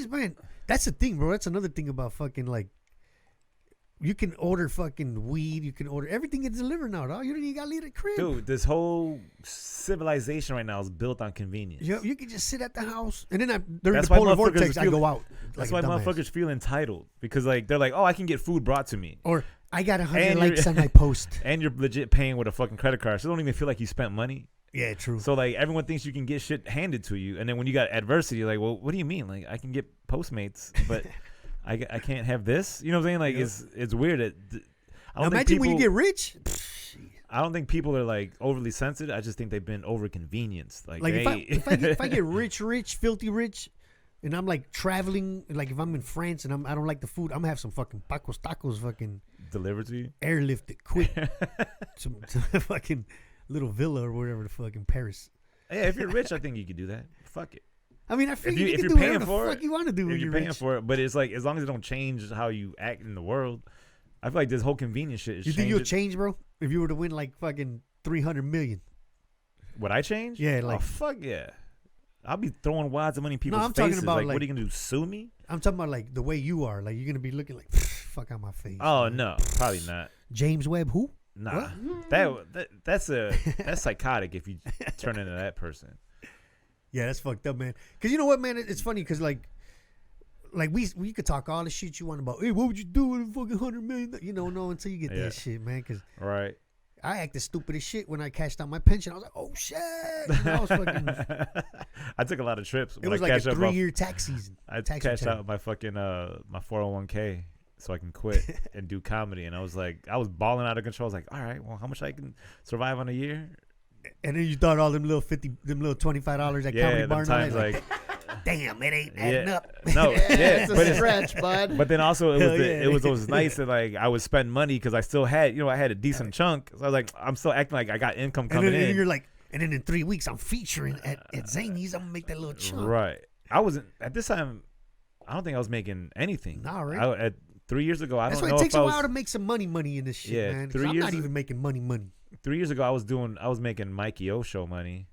Man, that's the thing, bro. That's another thing about fucking, like, you can order fucking weed. You can order everything gets delivered now, dog. You don't even got to leave the crib. Dude, this whole civilization right now is built on convenience. You can just sit at the house. And then during That's the why polar motherfuckers vortex, I feel- go out. That's like why a dumbass. motherfuckers feel entitled because like they're like, oh, I can get food brought to me, Or I got 100 And likes you're- on my post. and you're legit paying with a fucking credit card, so you don't even feel like you spent money. Yeah, true. So like everyone thinks you can get shit handed to you, and then when you got adversity, you're like, well, what do you mean? Like I can get Postmates, but I can't have this. You know what I'm saying? Like it's weird. I Now don't think imagine when you people- get rich. I don't think people are like overly sensitive. I just think they've been over convenienced. Like Like hey. if I get rich, filthy rich, and I'm like traveling, like if I'm in France and I don't like the food, I'm gonna have some fucking Paco's Tacos fucking delivered to you. airlifted quick to fucking little villa or whatever the fuck in Paris. Yeah, if you're rich, I think you could do that. Fuck it. I mean, I figure you if can you're do paying whatever the for fuck it, you want to do when If you're you're paying rich. for it, but it's like as long as it don't change how you act in the world, I feel like this whole convenience shit is You think you'll changing. change, bro? If you were to win like fucking 300 million? Would I change? Yeah, oh, like- fuck yeah. I'll be throwing wads of money in people's I'm talking faces. about, like, what like- are you gonna do? Sue me? I'm talking about like the way you are. Like you're gonna be looking like fuck out my face. Oh man. no, probably not. James Webb, who? Nah, that's psychotic if you turn into that person. Yeah, that's fucked up, man. Because you know what, man? It's funny because like we could talk all the shit you want about. Hey, what would you do with a fucking 100 million? You know, no, until you get Yeah. that shit, man. Because Right. I acted stupid as shit when I cashed out my pension. I was like, oh shit. You know, I was fucking. I took a lot of trips. It When was I like a cashed out my- 3-year tax season. I tax cashed return. out my fucking my 401k so I can quit and do comedy, and I was balling out of control. I was like, all right, well, how much I can survive on a year? And then you thought all them little $25 at Yeah, Comedy them Bar times night, like damn, it ain't adding yeah, up. no, yeah, it's but a stretch, bud. But then also Hell yeah. it was nice that like I would spend money because I still had I had a decent chunk. So I was like, I'm still acting like I got income And coming then in. you're like, And then in 3 weeks, I'm featuring at Zany's. I'm gonna make that little chunk. Right. I wasn't at this time. I don't think I was making anything. Nah, right. At 3 years ago, That's don't why know it takes if a I was, while to make some money in this shit, Yeah, man. 3 I'm years not even making money. 3 years ago, I was making Mikey O show money,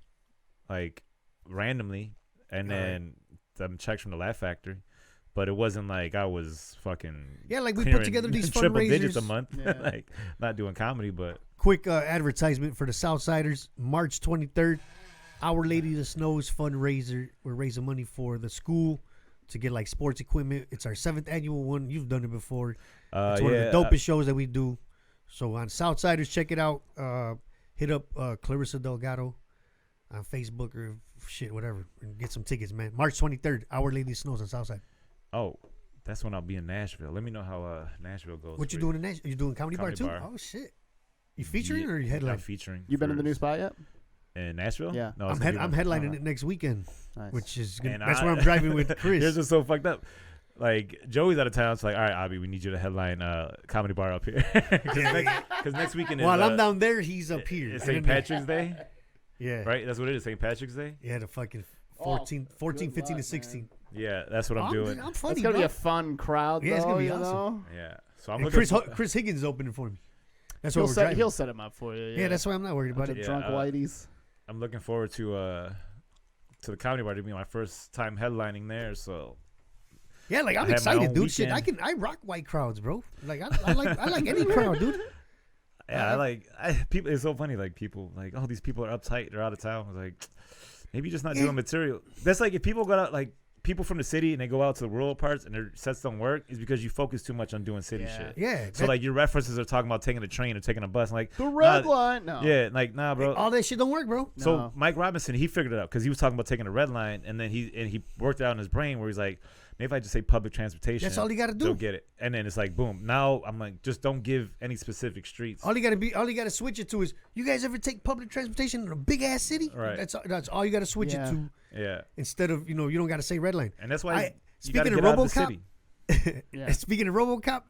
like randomly, and then some checks from the Laugh Factory. But it wasn't like I was fucking Yeah, like we put clearing together these triple digits a fundraisers. month, Yeah. like not doing comedy, but Quick advertisement for the Southsiders. March 23rd, Our Lady of the Snows fundraiser. We're raising money for the school to get like sports equipment. It's our 7th annual one. You've done it before. It's one of the dopest shows that we do. So on Southsiders, check it out. Hit up Clarissa Delgado on Facebook or shit, whatever, and get some tickets, man. March 23rd, Our Lady of the Snows on Southside. Oh, that's when I'll be in Nashville. Let me know how Nashville goes. What you for doing in Nashville? You doing comedy bar Comedy too? bar. Oh shit! You featuring or you I'm headlining? featuring. You been in the for- new spot yet? in Nashville? Yeah. No, I'm, it's gonna be I'm my- headlining it next weekend, Nice. which is good. And That's where I'm driving with Chris. Here's what's so fucked up. Like Joey's out of town. It's like, all right, Abby, we need you to headline comedy bar up here because next weekend is While I'm down there, he's up here. It's And St. then- Patrick's Day, Yeah. right? That's what it is. St. Patrick's Day. Yeah, the fucking Oh, 14, good 15 to luck, 16. Yeah, that's what I'm doing. I'm funny, It's gonna bro. be a fun crowd. Yeah, it's though, gonna be you awesome. know? Yeah, so I'm And looking. Chris Higgins is opening for me. That's He'll what we're driving. he'll set him up for you. Yeah, that's why I'm not worried about Bunch it. of Yeah, drunk whiteys. I'm looking forward to the comedy bar to be my first time headlining there. So Yeah, like I I'm had my excited, own dude. Shit, weekend. I rock white crowds, bro. Like I like any crowd, dude. yeah, people. It's so funny. Like people, like oh, these people are uptight. They're out of town. I was like, maybe you're just not doing material. That's like if people go out like. People from the city and they go out to the rural parts and their sets don't work is because you focus too much on doing city shit. Yeah. So like your references are talking about taking a train or taking a bus. Like The red nah, line. No. Yeah, like nah, bro. all that shit don't work, bro. So No. Mike Robinson, he figured it out because he was talking about taking a red line, and then he worked it out in his brain where he's like, maybe if I just say public transportation, That's all you gotta do. They'll get it, and then it's like boom. Now I'm like, just don't give any specific streets. All you gotta switch it to is you guys ever take public transportation in a big ass city? Right. That's all you gotta switch Yeah. it to Yeah, instead of you don't gotta say red line. and that's why you speaking gotta of get out of the RoboCop, city. Yeah. speaking of RoboCop,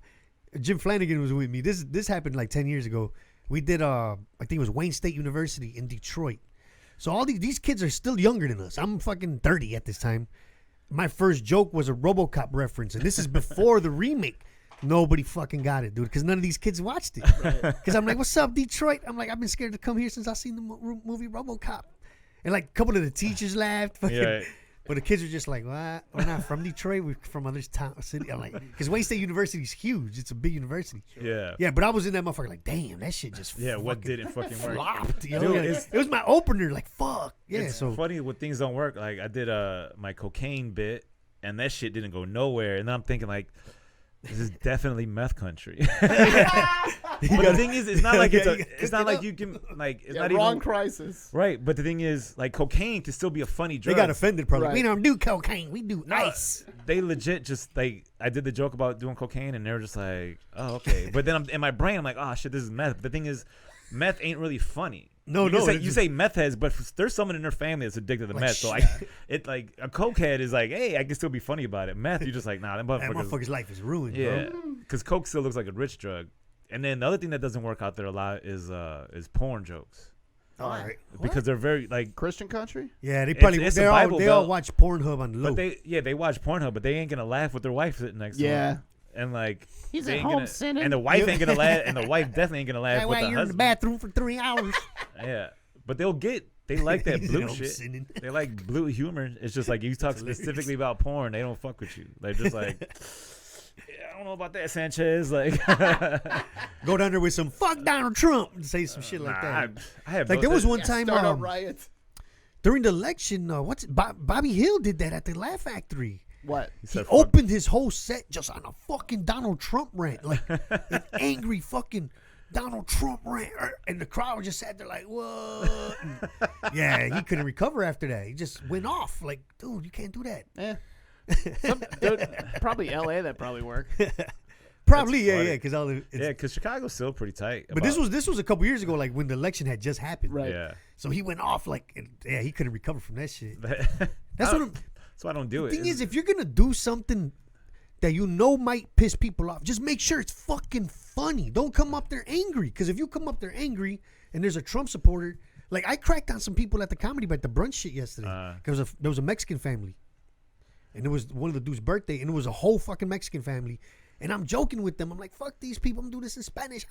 Jim Flanagan was with me. This happened like 10 years ago. We did I think it was Wayne State University in Detroit. So all these kids are still younger than us. I'm fucking 30 at this time. My first joke was a RoboCop reference, and this is before the remake. Nobody fucking got it, dude, because none of these kids watched it. Because I'm like, "What's up, Detroit?" I'm like, "I've been scared to come here since I seen the movie RoboCop," and like a couple of the teachers laughed. Fucking, Yeah. but the kids were just like, "What? We're not from Detroit. We're from other town city." I'm like, because Wayne State University is huge. It's a big university. Yeah, Yeah, but I was in that motherfucker like, damn, that shit just yeah. What fucking didn't fucking work? flopped. You know? Dude, Like, it's- it was my opener. Like, fuck. Yeah. It's So funny when things don't work. Like I did my cocaine bit, and that shit didn't go nowhere. And then I'm thinking like, this is definitely meth country. But the thing is, it's not like it's not like you can like it's Yeah, not wrong even crisis. right. But the thing is, like cocaine can still be a funny they drug. got offended. Probably. Right. We don't do cocaine. We do No, ice. They legit just like I did the joke about doing cocaine, and they were just like, oh okay. But then I'm in my brain, I'm like, oh shit, this is meth. But the thing is, meth ain't really funny. No, you no, Say, it's you just- say meth heads, but there's someone in their family that's addicted to Like, meth. So shit. it like a cokehead is like, hey, I can still be funny about it. Meth, you're just like, nah, that That motherfucker's motherfucker's life is ruined, yeah, bro. because coke still looks like a rich drug. And then the other thing that doesn't work out there a lot is porn jokes All right. because they're very like, Christian country. Yeah, they probably it's a they all Bible they all Belt. watch Pornhub on the low. but they watch Pornhub, but they ain't gonna laugh with their wife sitting next to Yeah. them. And like He's they at ain't home gonna, sinning. and the wife ain't gonna laugh, and the wife definitely ain't gonna laugh That with way the you're in the husband. bathroom for 3 hours. Yeah, but they like that You blue know, shit. sinning. They like blue humor. It's just like you talk specifically about porn, they don't fuck with you. They're just like, yeah, I don't know about that, Sanchez. Like, Go down there with some fuck Donald Trump and say some shit like nah, that. I have Like no, there was one time Start a riot. during the election. Bobby Hill did that at the Laugh Factory. What? He said, fuck. opened his whole set just on a fucking Donald Trump rant, like an angry fucking Donald Trump rant, and the crowd just sat there like, "What?" And yeah, he couldn't recover after that. He just went off. Like, dude, you can't do that. Eh. Dude, probably L.A. That probably worked. Probably, That's yeah, funny. because all the. Yeah, because Chicago's still pretty tight. But this was a couple years ago, like when the election had just happened. Right. Yeah. So he went off like, and, yeah, he couldn't recover from that shit. That's That's what I'm. so I don't do The it. thing is, if you're gonna do something that you know might piss people off, just make sure it's fucking funny. Don't come up there angry, because if you come up there angry and there's a Trump supporter, Like I cracked on some people at the comedy bar at the brunch shit yesterday. Because there was a Mexican family, and it was one of the dude's birthday, and it was a whole fucking Mexican family. And I'm joking with them. I'm like, fuck these people. I'm doing this in Spanish.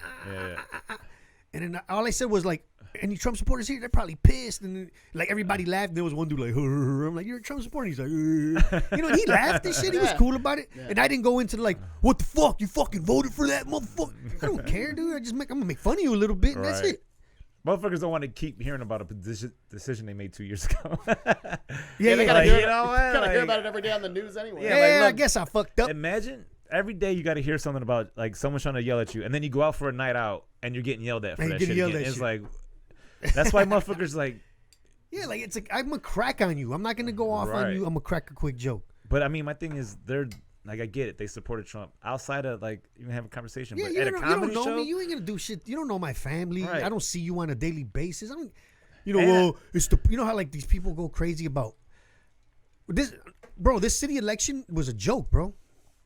And then all I said was like, any Trump supporters here? They're probably pissed. And then, like everybody laughed. And there was one dude like, I'm like, you're a Trump supporter. He's like, he laughed and shit. He was cool about it. And I didn't go into like, what the fuck? You fucking voted for that motherfucker? I don't care, dude. I'm gonna make fun of you a little bit. And that's it. Motherfuckers don't want to keep hearing about a decision they made 2 years ago. They gotta hear about it every day on the news anyway. Yeah, I guess I fucked up. Imagine every day you got to hear something about like someone trying to yell at you, and then you go out for a night out and you're getting yelled at for that shit. It's like that's why motherfuckers like. Yeah, like it's like I'm gonna crack on you. I'm not gonna go off on you. I'm gonna crack a quick joke. But I mean, my thing is they're. Like I get it, they supported Trump. Outside of like even have a conversation, but at a comedy you don't know show, me. You ain't gonna do shit. You don't know my family. Right. I don't see you on a daily basis. I don't. It's the. You know how like these people go crazy about this, bro. This city election was a joke, bro.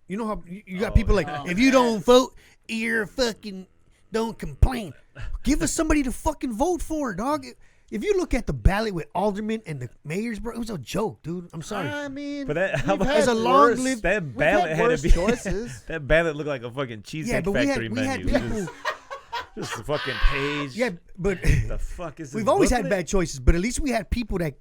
You know how you got people like if you don't vote, you're fucking don't complain. Give us somebody to fucking vote for, dog. If you look at the ballot with aldermen and the mayors, bro, it was a joke, dude. I'm sorry. I mean, but that as a long-lived that ballot had to be choices. That ballot looked like a fucking cheesecake factory menu. Just a fucking page. Yeah, but the fuck is this we've always had bad choices, but at least we had people that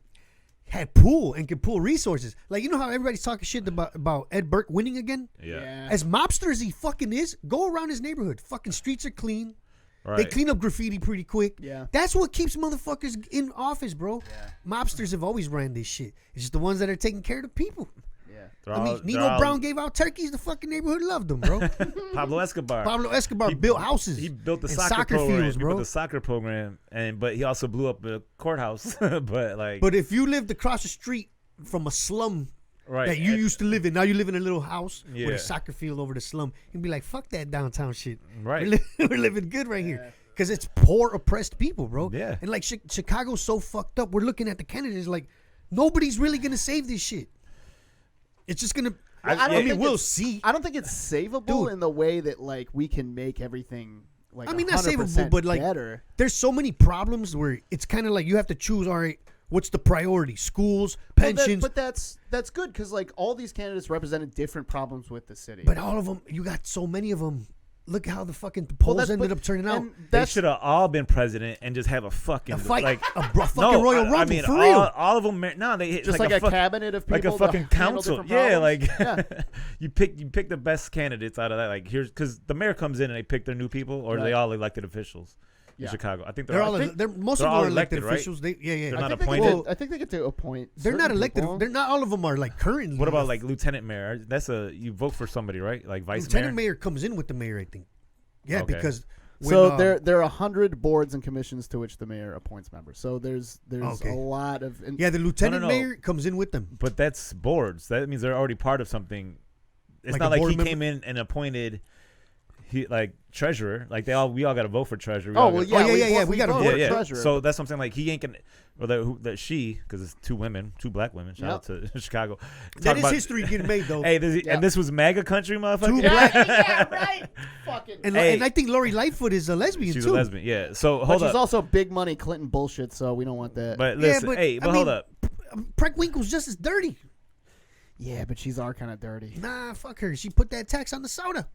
had pool and could pool resources. Like, you know how everybody's talking shit about Ed Burke winning again? Yeah. As mobster as he fucking is, go around his neighborhood. Fucking streets are clean. Right. They clean up graffiti pretty quick. Yeah. That's what keeps motherfuckers in office, bro. Yeah. Mobsters have always ran this shit. It's just the ones that are taking care of the people. Yeah. Nino Brown gave out turkeys. The fucking neighborhood loved them, bro. Pablo Escobar built houses. He built the soccer program. fields, bro. He built the soccer program, but he also blew up the courthouse. But if you lived across the street from a slum that you used to live in, now you live in a little house with a soccer field over the slum, you'd be like, fuck that downtown shit. Right. We're living good right here. Because it's poor, oppressed people, bro. Yeah. And like Chicago's so fucked up. We're looking at the candidates like nobody's really going to save this shit. It's just going to... we'll see. I don't think it's savable in the way that like we can make everything like not savable, but like better. There's so many problems where it's kind of like you have to choose, all right, what's the priority? Schools, pensions. But that's good because like all these candidates represented different problems with the city. But all of them, you got so many of them. Look how the fucking polls ended up turning out. They should have all been president and just have a fucking fight, like a fucking Royal Rumble. I mean, for real. All of them. No, they just like a cabinet of people, like a fucking council. Yeah, like you pick the best candidates out of that. Like here's because the mayor comes in and they pick their new people, or are they all elected officials in Chicago? I think they're all. Most of them are elected officials. Right? They're not appointed. I think they get to appoint. They're not elected. People. They're not all of them are like currently. What about like lieutenant mayor? That's you vote for somebody, right? Like vice lieutenant mayor comes in with the mayor, I think. Yeah, because there are 100 boards and commissions to which the mayor appoints members. So there's a lot of the lieutenant mayor comes in with them. But that's boards. That means they're already part of something. It's like not like he came in and appointed like treasurer. Like we all got to vote for treasurer. We got to vote for treasurer. So that's what I'm saying. Like he ain't gonna. Or that she, because it's two black women. Shout out to Chicago. That is history getting made, though. Hey, and this was MAGA country, motherfucker. Two black. Yeah, right. Fucking. And I think Lori Lightfoot is a lesbian She's too. A lesbian, yeah. So hold up. She's also big money Clinton bullshit, so we don't want that. But listen, hold up. Preckwinkle's just as dirty. Yeah, but she's our kind of dirty. Nah, fuck her. She put that tax on the soda.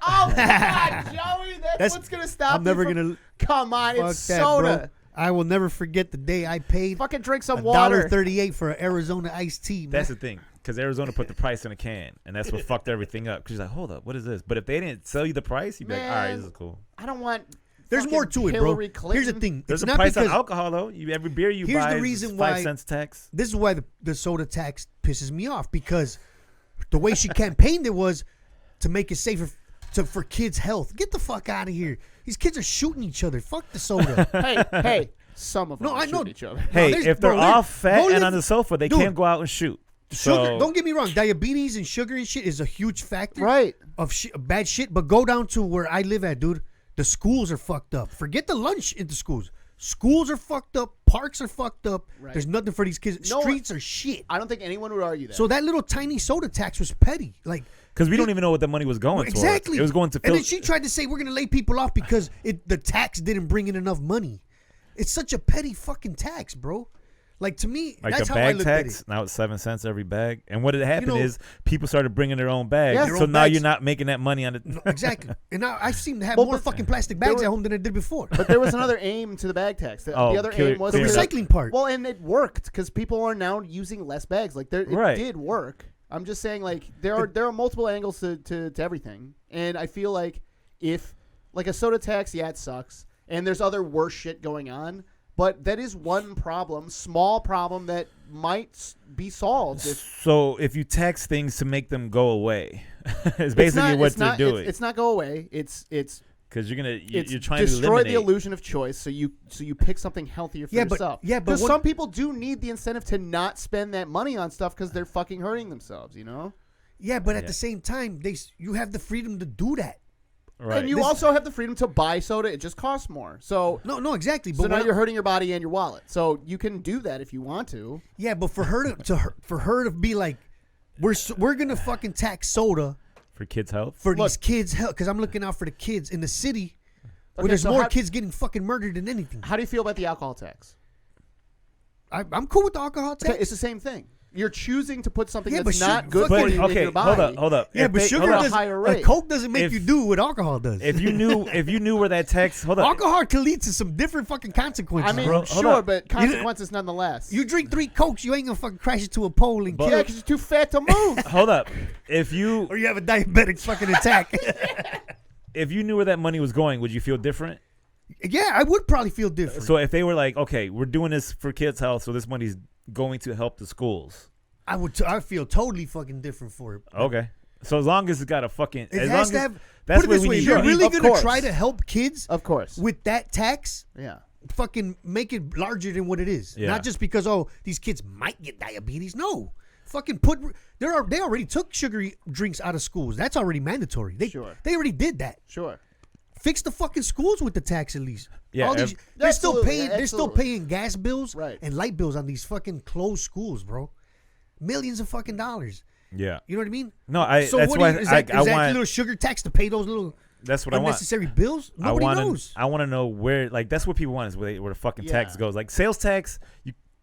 Oh God, Joey, that's what's gonna stop. I'm never gonna. Come on, it's that, soda. Bro. I will never forget the day I paid. Fucking drink some water. $1.38 for an Arizona iced tea. Man. That's the thing, because Arizona put the price in a can, and that's what fucked everything up. Because she's like, hold up, what is this? But if they didn't sell you the price, you'd be like, all right, this is cool. I don't want. There's more to it, bro. Clinton. Here's the thing. There's a price on alcohol, though. Every beer you buy the reason is why 5 cents tax. This is why the soda tax pisses me off, because the way she campaigned it was to make it safer for kids' health. Get the fuck out of here. These kids are shooting each other. Fuck the soda. Hey. Some of them shoot each other. Hey, if they're all fat and on the sofa, they can't go out and shoot. Sugar, don't get me wrong. Diabetes and sugar and shit is a huge factor, right? Of bad shit. But go down to where I live at, dude. The schools are fucked up. Forget the lunch in the schools. Schools are fucked up. Parks are fucked up. Right. There's nothing for these kids. Streets are shit. I don't think anyone would argue that. So that little tiny soda tax was petty, like. Because we don't even know what the money was going towards. Exactly. It was going to. And then she tried to say we're going to lay people off because the tax didn't bring in enough money. It's such a petty fucking tax, bro. Like, to me, Like that's the how I bag look at tax, it. now it's 7 cents every bag. And what had happened know- is people started bringing their own bags. Yeah. Their So own now bags. you're not making that money on it. No, exactly. And now I seem to have Well, more but fucking plastic there bags were- at home than I did before. But there was another aim to the bag tax. The other aim was The clear it up. recycling part. Well, and it worked because people are now using less bags. Like it Right. did work. I'm just saying, like there are multiple angles to everything, and I feel like if like a soda tax, yeah, it sucks, and there's other worse shit going on. But that is one problem, small problem that might be solved. So if you tax things to make them go away, it's basically what they're doing. It's not go away. It's Because you're it's trying to destroy eliminate. the illusion of choice. So you pick something healthier for yourself. But because what- some people do need the incentive to not spend that money on stuff because they're fucking hurting themselves. You know. Yeah, but at Yeah. the same time, you have the freedom to do that. Right. And you also have the freedom to buy soda. It just costs more. So No, exactly. so But now what- you're hurting your body and your wallet. So you can do that if you want to. yeah, but for her to be like, we're gonna fucking tax soda for kids' health. for Look. these kids' health because I'm looking out for the kids in the city where Okay, there's so more how- kids getting fucking murdered than anything. How do you feel about the alcohol tax? I'm cool with the alcohol tax. Okay, it's the same thing. You're choosing to put something Yeah, that's but not su- good but- for you in okay, your body. hold up. yeah, If but they- sugar hold up. does. higher rate. Coke doesn't make If- you do what alcohol does. If you knew where that tax, hold up. Alcohol can lead to some different fucking consequences. I mean, bro. hold sure, up. but consequences nonetheless. You drink 3 Cokes, you ain't gonna fucking crash into a pole and But- yeah, kill, because you're too fat to move. Hold up. If you or you have a diabetic fucking attack. if you knew where that money was going, would you feel different? Yeah, I would probably feel different. So if they were like, okay, we're doing this for kids' health, so this money's going to help the schools. I feel totally fucking different for it. Okay. So as long as it's got a fucking, It as has long to as, have. that's Put it where this we way: need if you're to- really Of gonna course. try to help kids Of course. with that tax, Yeah. fucking make it larger than what it is. Yeah. Not just because these kids might get diabetes. No, fucking they already took sugary drinks out of schools. That's already mandatory. They Sure. they already did that. Sure. Fix the fucking schools with the tax at least. Yeah, They're still Absolutely, paying. They're still absolutely. paying gas bills Right. and light bills on these fucking closed schools, bro. Millions of fucking dollars. Yeah. You know what I mean? No, So that's what why is that I is that want. little sugar tax to pay those little That's what I want. unnecessary bills? Nobody knows. I want to know where, like, that's what people want is where the fucking tax Yeah. goes. Like sales tax,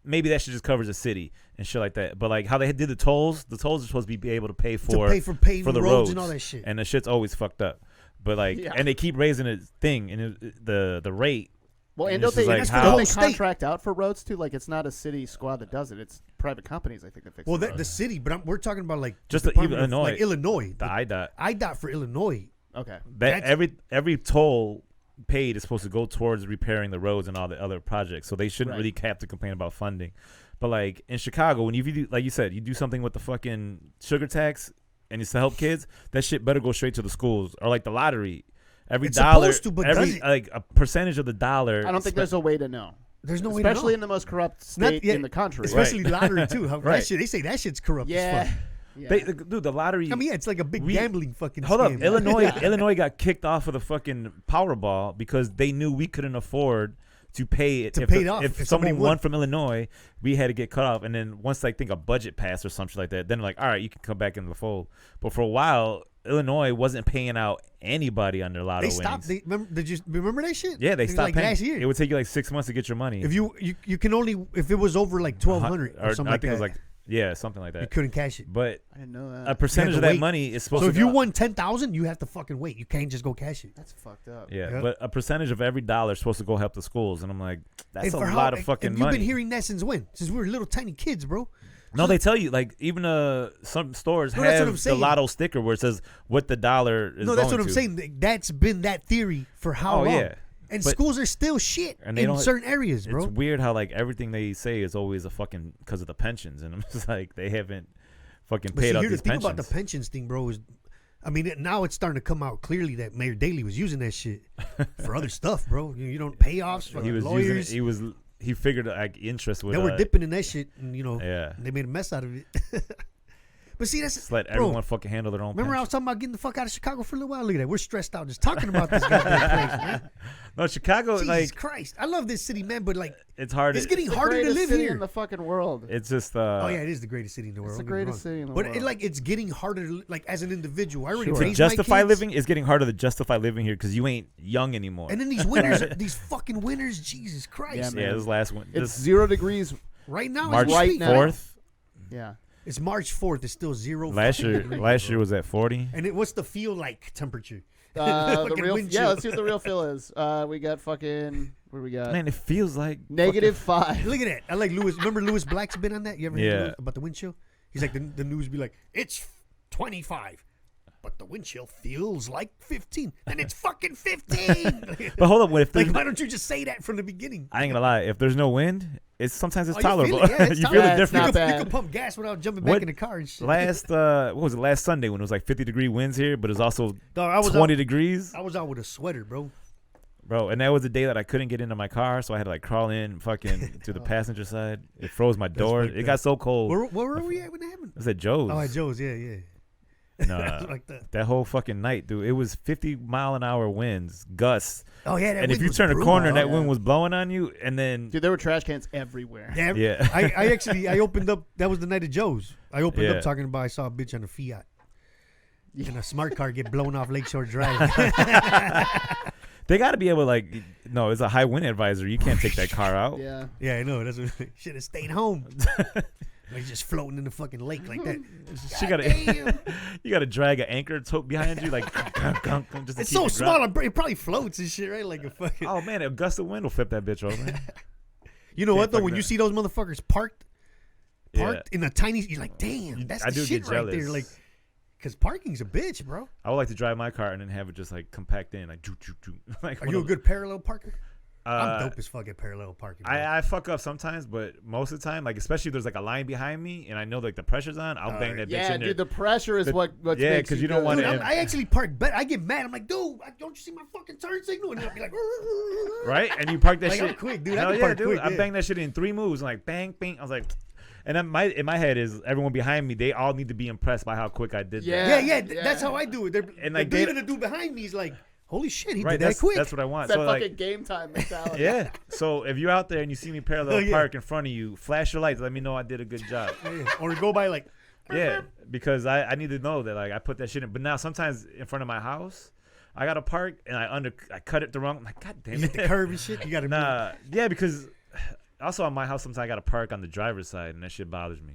maybe that should just cover the city and shit like that. But like how they did the tolls are supposed to be able to pay for paving the roads and all that shit. and the shit's always fucked up. But like, Yeah. and they keep raising the thing and the rate. Well, and And don't it's they, just like That's for the how- whole don't they state. contract out for roads too? Like it's not a city squad that does it. It's private companies, I think, that fix Well, the the roads. city, but we're talking about like Just the the Department of- Illinois. like Illinois. The IDOT. IDOT for Illinois. Okay. That That's- every toll paid is supposed to go towards repairing the roads and all the other projects. So they shouldn't Right. really have to complain about funding. But like in Chicago, when you do, like you said, you do something with the fucking sugar tax and it's to help kids, that shit better go straight to the schools or like the lottery. Every It's dollar, supposed to, but every does it? like a percentage of the dollar. I don't think there's a way to know. There's no way to Especially know. in the most corrupt Not state yet. in the country. Especially lottery too. How, Right. that shit, they say that shit's corrupt as Yeah. fuck. Yeah. Dude, the lottery. I mean, yeah, it's like a big We- gambling fucking Hold up, scam. Illinois got kicked off of the fucking Powerball because they knew we couldn't afford to pay it. To if pay it off, If if somebody somebody won won. from Illinois, we had to get cut off. And then once I think a budget passed or something like that, then like, all right, you can come back into the fold. But for a while, Illinois wasn't paying out anybody on their lotto They stopped. winnings. Did you remember that shit? Yeah, they It was stopped like paying. last year. It would take you like 6 months to get your money. If you can only if it was over like 1,200 or something I like think that, it was like something like you that. couldn't cash it. But I didn't know a that. percentage to of that wait. money is supposed So to if you go. won 10,000, you have to fucking wait. You can't just go cash it. That's fucked up. Yeah, Yeah. but a percentage of every dollar is supposed to go help the schools, and I'm like, that's And a for how- lot of fucking and money. You've been hearing that since when? Since we were little tiny kids, bro. No, they tell you like even some stores No, that's what have I'm the saying. lotto sticker where it says what the dollar is. No, that's going what I'm to. saying. That's been that theory for how Oh, long? yeah. And But- schools are still shit And they in don't- certain areas, bro. It's weird how like everything they say is always a fucking because of the pensions, and I'm just like they haven't fucking But paid see, out here the these thing pensions. about the pensions thing, bro, is, I mean, now it's starting to come out clearly that Mayor Daley was using that shit for other stuff, bro. You don't payoffs for he was lawyers. he figured like interest with They were dipping in that shit, and Yeah. they made a mess out of it. But see, that's Just let bro, everyone fucking handle their own. remember I pension. was talking about getting the fuck out of Chicago for a little while? Look at that. We're stressed out just talking about this goddamn place, man. No, Chicago, Jesus like Christ. I love this city, man, but like it's hard. it's getting the harder to greatest live city here. in the fucking world. It's just. Oh yeah, it is the greatest city in the world. It's the don't get me greatest wrong. city in the but world. it's getting harder to, like as an individual. I already Sure. To raised my justify kids. living is getting harder to justify living here because you ain't young anymore. And then these winters, these fucking winters, Jesus Christ. Yeah, man. yeah, this last one. It's This 0 degrees. Right now, March as we speak, 4th. Yeah. It's March 4th. It's still 0. Last fucking year, degrees, last bro. year was at 40. And what's the feel like temperature? The Fucking real, wind yeah. chill. Let's see what the real feel is. We got fucking. What do we got? Man, it feels like -5. Look at that. I like Lewis. Remember Lewis Black's been on that? You ever hear Yeah. Lewis about the wind chill? He's like, the news be like, it's 25. But the wind chill feels like 15. And it's fucking 15. But hold up, what if like, there's? why don't you just say that from the beginning? I ain't gonna lie. If there's no wind, sometimes it's Oh, you feel tolerable. it, yeah, it's you feel tolerable. it It's different. not You bad. can pump gas without jumping back What- in the car and shit. Last what was it? Last Sunday when it was like 50-degree winds here, but it was also Dog, I was 20 out, degrees, I was out with a sweater, bro. bro. And that was the day that I couldn't get into my car, so I had to like crawl in, fucking to the passenger side. It froze my door. fucked It up. got so cold. Where were we at when it happened? It was at Joe's. Oh, at Joe's, yeah. No, like that. that whole fucking night, dude. It was 50-mile-an-hour winds, gusts, Oh yeah, that and if wind you was turn a brutal. corner and that yeah. wind was blowing on you, and then Dude, there were trash cans everywhere. Yeah, Yeah. I opened up. That was the night of Joe's. I opened Yeah. up talking about I saw a bitch on a Fiat. And a smart car get blown off Lakeshore Drive. they got to be able to like, no, it's a high wind advisory. You can't take that car out. Yeah. Yeah, I know. That's what should have stayed home. Like just floating in the fucking lake like that. She got Damn. you got to drag an anchor tote behind you, like just to It's keep so it small. grounded. It probably floats and shit, right? Like a fucking. Oh man, a gust of wind will flip that bitch over. You know what though? fuck When you that. see those motherfuckers parked Yeah. in a tiny, you're like, damn, that's I the do shit get right jealous. there. Like, cause parking's a bitch, bro. I would like to drive my car and then have it just like compact in, like like Are one you a of- good parallel parker? I'm uh, dope as fuck at parallel parking. Bro. I fuck up sometimes, but most of the time, like especially if there's like a line behind me and I know like the pressure's on, I'll bang that bitch Yeah, in there. dude, the pressure is The- what yeah, makes 'cause you don't good. want Dude, to- I actually park better. I get mad. I'm like, dude, don't you see my fucking turn signal? And I'll be like, Right? And you park that Like, shit. I'm quick, dude. I Hell can yeah, park dude. quick, I yeah. banged that shit in 3 moves. I'm like, bang, bang. I was like, and then in my head is everyone behind me, they all need to be impressed by how quick I did Yeah. that. yeah. That's how I do it. They're, And, like, like, even the dude behind me is like, holy shit, he Right? did that That's quick. that's what I want. That So fucking like, game time mentality. yeah. So if you're out there and you see me parallel Oh, yeah. park in front of you, flash your lights. Let me know I did a good job. Yeah. Or go by like, Yeah, because I need to know that like I put that shit in. But now sometimes in front of my house, I gotta park and I cut it the wrong. I'm like, God damn you hit it. the curb and shit. You got to Nah, yeah, because also on my house sometimes I gotta park on the driver's side and that shit bothers me.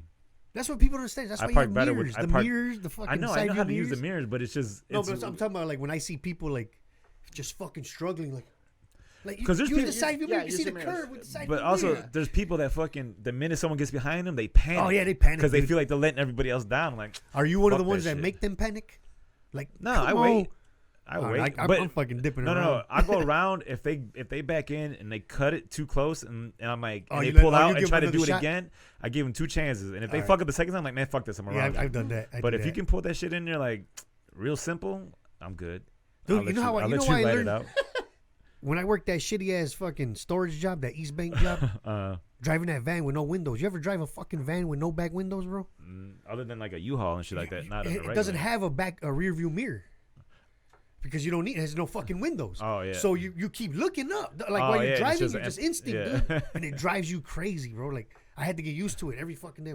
That's what people don't understand. That's I why park you better have with- mirrors. I The park- mirrors, the fucking I know side how view to use the mirrors. mirrors, but it's just No, it's, but I'm talking about like when I see people like just fucking struggling, like you 'Cause there's use the people- side view mirror, you use see the the mirrors. curve with the side but view also mirror. there's people that fucking the minute someone gets behind them, they panic. Oh yeah, they panic because they dude. feel like they're letting everybody else down. I'm like, Are you one of fuck the ones that that shit. make them panic? Like no, come I on. wait. I Oh, wait. I'm but fucking dipping no, around. no, no. I go around if they back in and they cut it too close and I'm like Oh, and you they let- pull oh, you out and give try them to do another it shot? again. I give them 2 chances, and if they All fuck up the second time, I'm like, man, fuck this, I'm Yeah, around. I've done that. I But do if that. you can pull that shit in there like real simple, I'm good. Dude, I'll you let know how I- I'll you let know why I let learned- it out. when I worked that shitty ass fucking storage job, that East Bank job, driving that van with no windows. You ever drive a fucking van with no back windows, bro? Other than like a U-Haul and shit like that, not It doesn't have a rear view mirror. Because you don't need it. Has no fucking windows. Oh, yeah. So you keep looking up. Like Oh, while yeah, you're it's driving, just you're just em- instinct, yeah. dude. And it drives you crazy, bro. Like I had to get used to it every fucking day.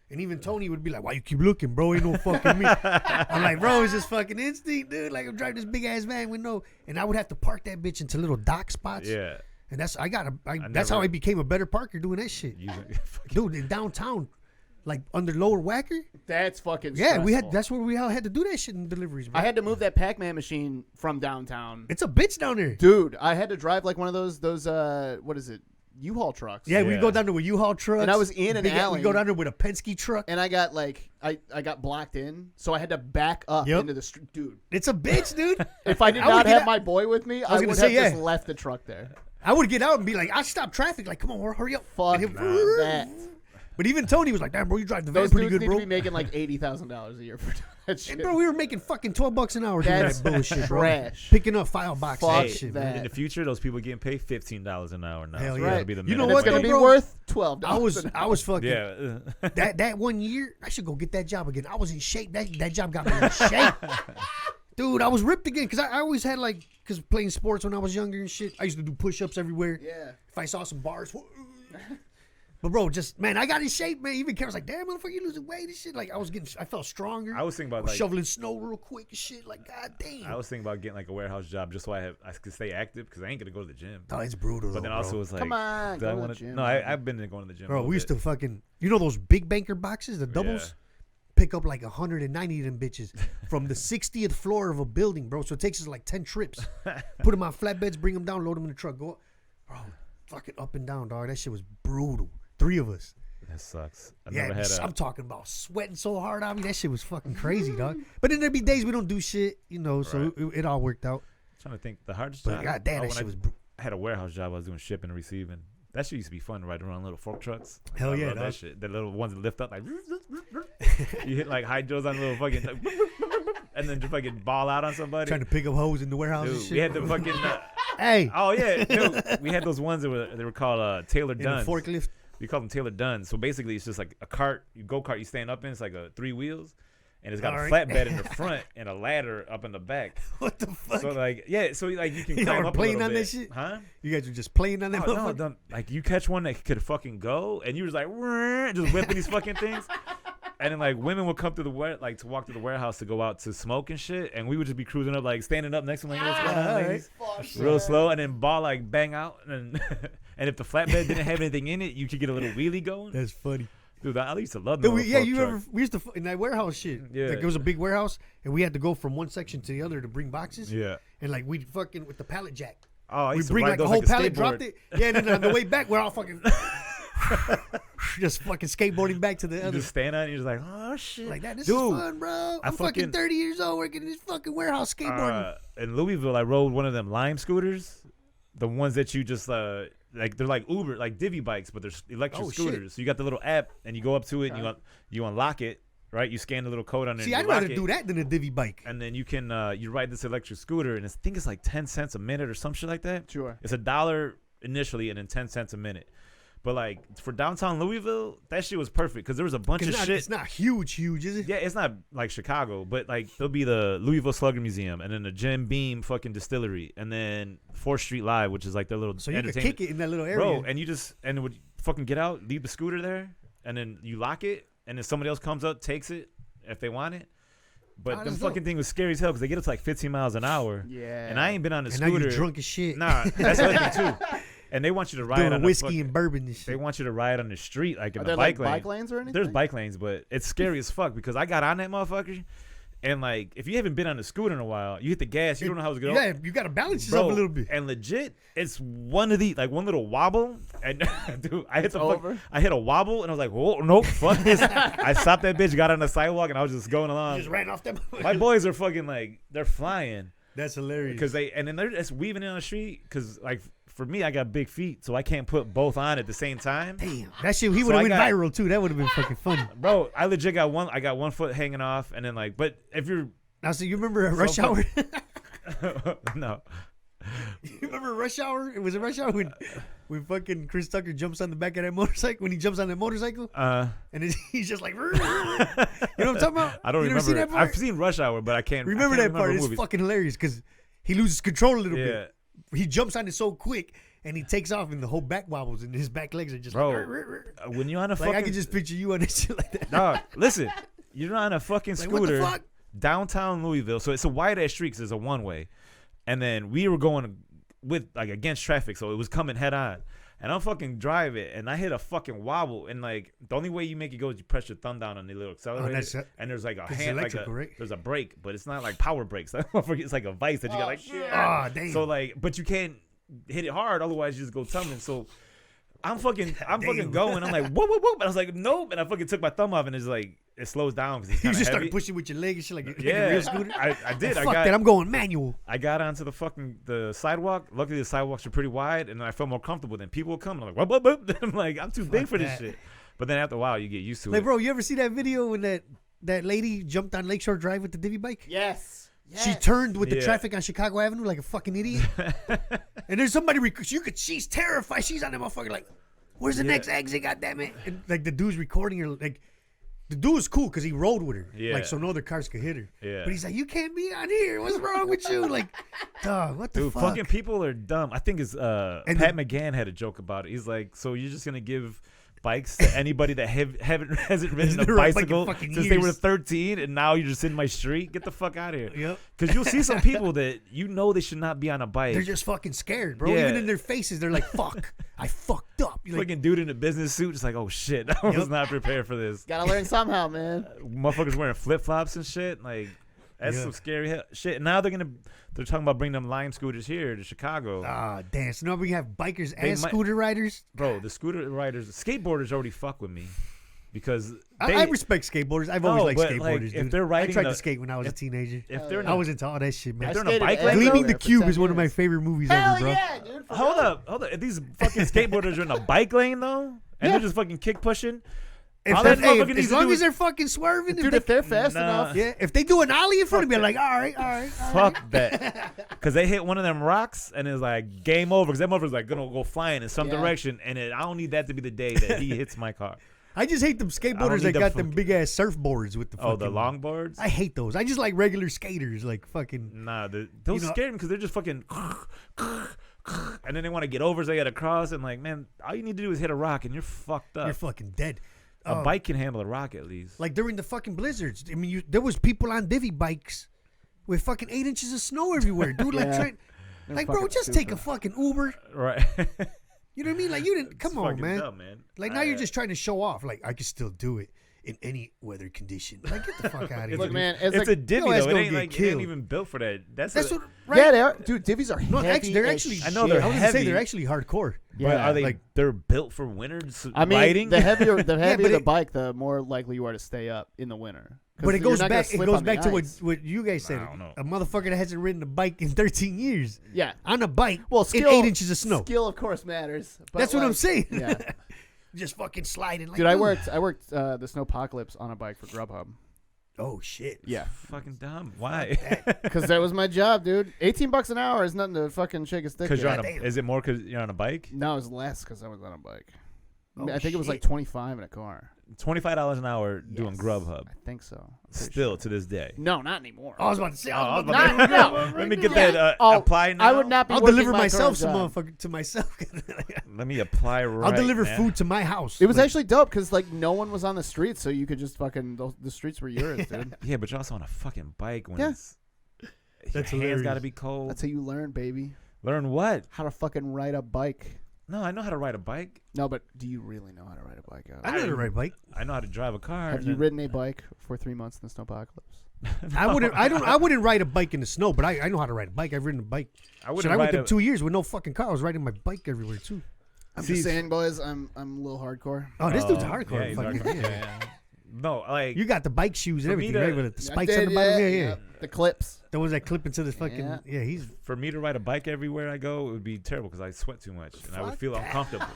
And even Tony would be like, "Why you keep looking, bro? Ain't no fucking me." I'm like, "Bro, it's just fucking instinct, dude. Like I'm driving this big ass van with no." And I would have to park that bitch into little dock spots. Yeah. And that's that's how I became a better parker doing that shit, Fucking- dude. In downtown, like under Lower Wacker. That's fucking Yeah, we had. stressful. That's where we all had to do that shit in deliveries, bro. I had to move that Pac-Man machine from downtown. It's a bitch down there. Dude, I had to drive like one of those what is it? U-Haul trucks. Yeah, we Yeah. go down there with U-Haul trucks. And I was in an alley. We go down there with a Penske truck. And I got like I got blocked in, so I had to back up Yep. into the street. Dude, It's a bitch, dude. if I did I would not get have out- my boy with me, I was would gonna have say, just yeah. left the truck there. I would get out and be like, I stop traffic. Like, come on, hurry up. Fuck And he'll- that. But even Tony was like, damn, bro, you drive the van Those pretty dudes good, need bro. to be making like $80,000 a year for That shit. Bro, we were making fucking $12 an hour doing That's that bullshit, bro. trash. Picking up file boxes Fuck and shit, that. man. In the future, those people getting paid $15 an hour now. Hell so yeah. that'll be the You know minimum what, It's gonna wage. be bro? worth $12. I was fucking Yeah. that 1 year. I should go get that job again. I was in shape. That job got me in shape. Dude, I was ripped again because I always had because playing sports when I was younger and shit. I used to do push-ups everywhere. Yeah. If I saw some bars. But bro, man, I got in shape, man. Even Karen was like, damn, motherfucker, you losing weight and shit. Like, I felt stronger. I was thinking about shoveling snow real quick and shit. Like, god damn. I was thinking about getting like a warehouse job just so I could stay active because I ain't gonna go to the gym. Oh, it's brutal. But then though, also bro. it's like, Come on, do go I to the want to? gym, No, man. I've been going to the gym. Bro, a we used little to fucking, those big banker boxes, the doubles? Pick up like 190 of them bitches from the 60th floor of a building, bro. So it takes us like 10 trips. Put them on flatbeds, bring them down, load them in the truck. Go, bro, fucking up and down, dog. That shit was brutal. 3 of us. bit. That sucks. I Yeah, never had I'm talking about sweating so hard on me. That shit was fucking crazy, dog. But then there'd be days we don't do shit, so Right. it all worked out. trying to think the hardest But job. goddamn, that when shit was. I had a warehouse job. I was doing shipping and receiving. That shit used to be fun, riding around little fork trucks. Hell I yeah, love dog. that shit. The little ones that lift up like you hit like high drills on little fucking and then just fucking ball out on somebody. Trying to pick up hoes in the warehouse and Dude, shit. we had the fucking hey, oh yeah, dude, we had those ones that were called Taylor in the Duns. forklift. We call them Taylor Duns. So basically, it's just like a cart, go-kart you stand up in. It's like 3 wheels, and it's got All a right. flatbed in the front and a ladder up in the back. What the fuck? So like, yeah, so like you can You climb were up a playing little on that bit. shit? Huh? You guys were just playing on that Oh, motherfucker? no, like you catch one that could fucking go, and you was like, just whipping these fucking things. And then like women would come to to walk to the warehouse to go out to smoke and shit, and we would just be cruising up like standing up next to them, like, what's going on, ladies? Real slow, and then ball like bang out, and and if the flatbed didn't have anything in it, you could get a little wheelie going. That's funny. Dude, I used to love them. Dude, we used to in that warehouse shit. Yeah. Like it was a big warehouse, and we had to go from one section to the other to bring boxes. Yeah. And like we'd fucking with the pallet jack. Oh, I We used to bring ride like a those whole like pallet, skateboard. dropped it. Yeah, and then on the way back, we're all fucking just fucking skateboarding back to the You other. just stand on it, and you're just like, oh shit, Like that. This dude. is fun, bro. I I'm fucking fucking 30 years old working in this fucking warehouse skateboarding. In Louisville, I rode one of them Lime scooters, the ones that you just like they're like Uber, like Divvy bikes, but they're electric Oh, shit. scooters. So you got the little app, and you go up to it, and you unlock it, right? You scan the little code on it. See, and I'd you lock rather it, do that than a divvy bike. and then you can you ride this electric scooter, and I think it's like 10 cents a minute or some shit like that. Sure. It's $1 initially, and then 10 cents a minute. But like for downtown Louisville, that shit was perfect because there was a bunch of shit. It's not huge, is it? Yeah, it's not like Chicago, but like there'll be the Louisville Slugger Museum, and then the Jim Beam fucking distillery, and then 4th Street Live, which is like their little So you could entertainment. kick it in that little area. Bro, and it would fucking get out, leave the scooter there, and then you lock it, and then somebody else comes up, takes it if they want it. But Oh, the that's fucking dope. thing was scary as hell because they get up to like 15 miles an hour. Yeah. And I ain't been on the and now scooter. you're drunk as shit. Nah, that's the other thing too. And they want you to ride Doing on whiskey the fucking, and bourbon and shit. they want you to ride on the street like in Are the there bike like lane. bike lanes or anything? There's bike lanes, but it's scary as fuck because I got on that motherfucker, and like if you haven't been on the scooter in a while, you hit the gas, you don't know how it's going. Yeah, you got to balance yourself a little bit. And legit, it's one little wobble, and dude, I hit I hit a wobble, and I was like, whoa, nope, fuck this. I stopped that bitch, got on the sidewalk, and I was just going along. Just ran off that. My boys are fucking like they're flying That's hilarious. because they're just weaving in on the street because like. For me, I got big feet, so I can't put both on at the same time. Damn, that shit, he So would have I went got- viral too. That would have been fucking funny. Bro, I legit got one. I got one foot hanging off, and then like, but if you're Now, so you remember Rush So Hour? no, You remember Rush Hour? It was a Rush Hour when fucking Chris Tucker jumps on the back of that motorcycle. When he jumps on that motorcycle, and then he's just like, you know what I'm talking about? I don't You never remember. seen that part? I've seen Rush Hour, but I can't Remember I can't that part? It's movies. fucking hilarious because he loses control a little Yeah. bit. He jumps on it so quick and he takes off and the whole back wobbles and his back legs are just Bro, like, when you're on a like fucking I can just picture you on that shit like that. dog, listen, you're on a fucking Like, what the scooter fuck? downtown Louisville, so it's a wide ass street 'cause it's a one way, and then we were going with like against traffic, so it was coming head on. And I'm fucking drive it, and I hit a fucking wobble, and like the only way you make it go is you press your thumb down on the little accelerator, that's it. and there's like a 'Cause it's hand, like electrical, right? there's a brake, but it's not like power brakes. It's like a vice that you got like. Oh, damn. So like, but you can't hit it hard, otherwise you just go tumbling. So I'm fucking going. I'm like whoop whoop whoop, and I was like nope, and I fucking took my thumb off, and it's like it slows down because it's You kind just of heavy. start pushing with your leg and shit like, Yeah, a real scooter. I did. Fuck that, I'm going manual. I got onto the sidewalk. Luckily, the sidewalks are pretty wide, and I felt more comfortable. Then people would come, and I'm like, whoop, whoop, whoop. I'm like, I'm too big for this that. shit. But then after a while, you get used to Like, it. bro, you ever see that video when that that lady jumped on Lakeshore Drive with the divvy bike? Yes. She turned with the Yeah. traffic on Chicago Avenue like a fucking idiot. And there's somebody, she's terrified. She's on that motherfucker like, where's the next exit, goddammit? And like the dude's recording her. Like, the dude was cool because he rode with her. Yeah. Like, so no other cars could hit her. Yeah. But he's like, you can't be on here. What's wrong with you? Like, dog, what the Dude, fuck? fucking people are dumb. I think it's Pat McGann had a joke about it. He's like, so you're just gonna give bikes to anybody that hasn't ridden a bicycle fucking since they were years. 13, and now you're just in my street? Get the fuck out of here. Yep. Because you'll see some people that they should not be on a bike. They're just fucking scared, bro. Yeah. Even in their faces, they're like, fuck, I fucked up. You're like, Fucking dude in a business suit, just like, oh shit, I was not prepared for this. Gotta learn somehow, man. Motherfuckers wearing flip flops and shit. Like, that's some scary shit. And now they're talking about bringing them Lime scooters here to Chicago. damn. So now we have bikers and scooter riders. Bro, the scooter riders, skateboarders already fuck with me because I respect skateboarders. I've always liked but, skateboarders, like, dude. if they're riding I tried a- to skate when I was a teenager. if they're in I a, was into all that shit, man. if they're in skated a bike everywhere. lane, Gleaming the for Cube 10 is one of my years. favorite movies Hell ever, bro. yeah, dude. for hold real. up. If these fucking skateboarders are in a bike lane though, and they're just fucking kick pushing, If all they're- that motherfucker needs as to long do as is they're fucking swerving, Dude, if they're fast enough. yeah, if they do an ollie in front of me, I'm like, all right. fuck that, because they hit one of them rocks and it's like game over. Because that motherfucker's like gonna go flying in some Yeah. direction, and I don't need that to be the day that he hits my car. I just hate them skateboarders need that the got them fucking- big ass surfboards with the fucking. Oh, the longboards. I hate those. I just like regular skaters, like fucking. Nah, those You know- scare me because they're just fucking, and then they want to get over, so they got to cross, and like, man, all you need to do is hit a rock, and you're fucked up. You're fucking dead. A bike can handle a rock at least. Like during the fucking blizzards. I mean, there was people on divvy bikes with fucking 8 inches of snow everywhere, dude. Like, Yeah. like, bro, fucking just take a fucking Uber. Right. You know what I mean? Like, you didn't. Come on, fucking man. dumb, man. Like now you're just trying to show off. Like I can still do it in any weather condition. Like get the fuck out of here. Look, dude. man, It's a divvy your ass though. It gonna ain't get like it killed. ain't even built for that. That's That's a, what. Right? Yeah, they are. Dude, divvies are No, heavy. they're as actually. I know they're I was gonna say heavy. they're actually hardcore. But are they like- they're built for winter I mean, riding? the heavier but the it- bike, the more likely you are to stay up in the winter. 'Cause But it you're goes not gonna back. It slip goes on the back to ice. what you guys said. I don't know. A motherfucker that hasn't ridden a bike in 13 years Yeah. on a bike Well, in skill, 8 inches of snow. Skill, of course, matters. But That's what I'm like, saying. Yeah. Just fucking sliding. Like, Dude, I ooh. worked the snowpocalypse on a bike for Grubhub. Oh shit. Yeah. fucking dumb. Why? Because that was my job, dude. $18 an hour is nothing to fucking shake a stick Because you're at. on a. Is it more because you're on a bike? No, it was less because I was on a bike. Oh, I think it was like shit. 25 in a car. $25 an hour doing Yes. Grubhub. I think so. I'm pretty Still sure. to this day. No, not anymore. I was about to say. I was I, about Not- no. Let me get Yeah. that Oh, apply now. I would not be will working deliver my myself current some job. motherfucker to myself. Let me apply right. I'll deliver now. food to my house. It was Like, actually dope because like no one was on the street, so you could just fucking the streets were yours, dude. Yeah, but you're also on a fucking bike when Yeah. it's. That's your hands got to hilarious. be cold. That's how you learn, baby. Learn what? How to fucking ride a bike. No, I know how to ride a bike. No, but do you really know how to ride a bike? I know how to ride a bike. I know how to drive a car. Have and you then- ridden a bike for 3 months in the snowpocalypse? I wouldn't. I wouldn't ride a bike in the snow, but I know how to ride a bike. I've ridden a bike. I Shit, wouldn't I went ride them a. 2 years with no fucking car. I was riding my bike everywhere too. I'm See, just saying, boys. I'm a little hardcore. Oh, this dude's Oh, hardcore. yeah, he's fucking, hardcore. yeah. Yeah. No, like You got the bike shoes and For me everything, to- right? With the I spikes on did, the bottom. Yeah, yeah. The clips. The ones that clip into the fucking. Yeah. Yeah, he's. for me to ride a bike everywhere I go, it would be terrible because I sweat too much and I would Fuck feel uncomfortable.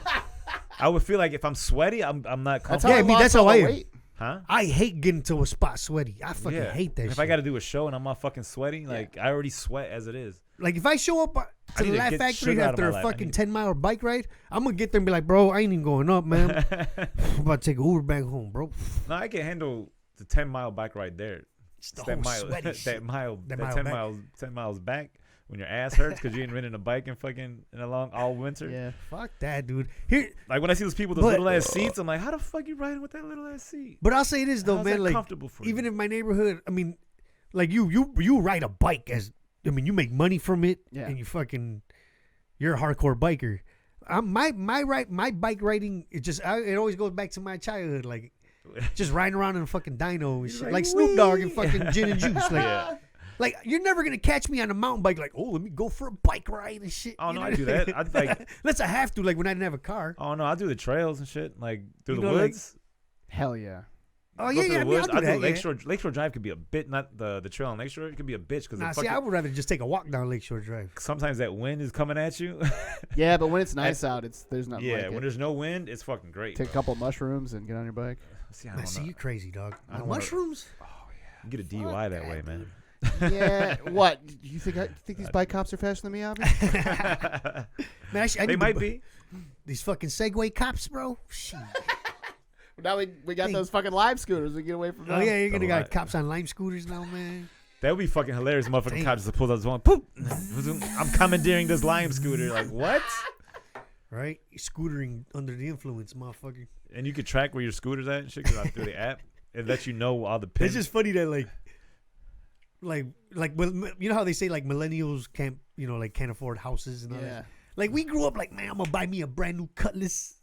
I would feel like if I'm sweaty, I'm not That's comfortable. how Yeah, I I mean, lost that's all how I the am. weight. Huh? I hate getting to a spot sweaty. I fucking Yeah. hate that If shit. I got to do a show and I'm not fucking sweaty, like I already sweat as it is. Like if I show up I to need the to Laugh get Factory sugar out of after my a life. I fucking need- 10-mile bike ride, I'm gonna get there and be like, bro, I ain't even going up, man. I'm about to take an Uber back home, bro. No, I can handle the 10-mile bike ride there. It's the That whole mile, sweaty that shit. mile, That that mile 10 back. miles, 10 miles back when your ass hurts because you ain't ridden a bike in fucking in a long all winter. Yeah. Fuck that, dude. Here, Like when I see those people with those But- little ass seats, I'm like, how the fuck you riding with that little ass seat? but I'll say this though, How's man. that Like comfortable for even you? in my neighborhood, I mean, like you ride a bike as I mean, you make money from it, Yeah. and you're a hardcore biker. My bike riding, it always goes back to my childhood, like just riding around in a fucking dyno and shit, like Snoop Dogg and fucking gin and juice, like. Yeah. Like you're never gonna catch me on a mountain bike. Like, oh, let me go for a bike ride and shit. Oh You no, know? I do that. I'd like, Unless I have to, like when I didn't have a car. oh no, I do the trails and shit, like through You the know, like- woods. Hell yeah. Oh, Go yeah, through yeah, the I mean, woods. I'll do that, yeah. Lakeshore Drive could be a bit, not the trail on Lakeshore. It could be a bitch because Nah, see, I would rather just take a walk down Lakeshore Drive. sometimes that wind is coming at you. Yeah, but when it's nice out, there's nothing like yeah, when it. there's no wind, it's fucking great. Take a couple of mushrooms and get on your bike. See, I Nah, don't see, know. you crazy, dog. I don't wanna- Mushrooms? You get a DUI that way, man. Yeah, what? You think these bike cops are faster than me, Avi? Man, I They need might to, be. These fucking Segway cops, bro. Shit. Now we got those fucking live scooters. We get away from them. Oh, yeah, you're going to Right. got cops on Lime scooters now, man. That would be fucking hilarious. Motherfucking Damn. cop just pulls out his one. Poop. I'm commandeering this Lime scooter. Like what? Right? You're scootering under the influence, motherfucker. And you could track where your scooter's at and shit 'cause through the app. It lets you know all the pins. It's just funny that well, you know how they say like millennials can't, can't afford houses and all Yeah. that. Like we grew up like, man, I'm gonna buy me a brand new Cutlass.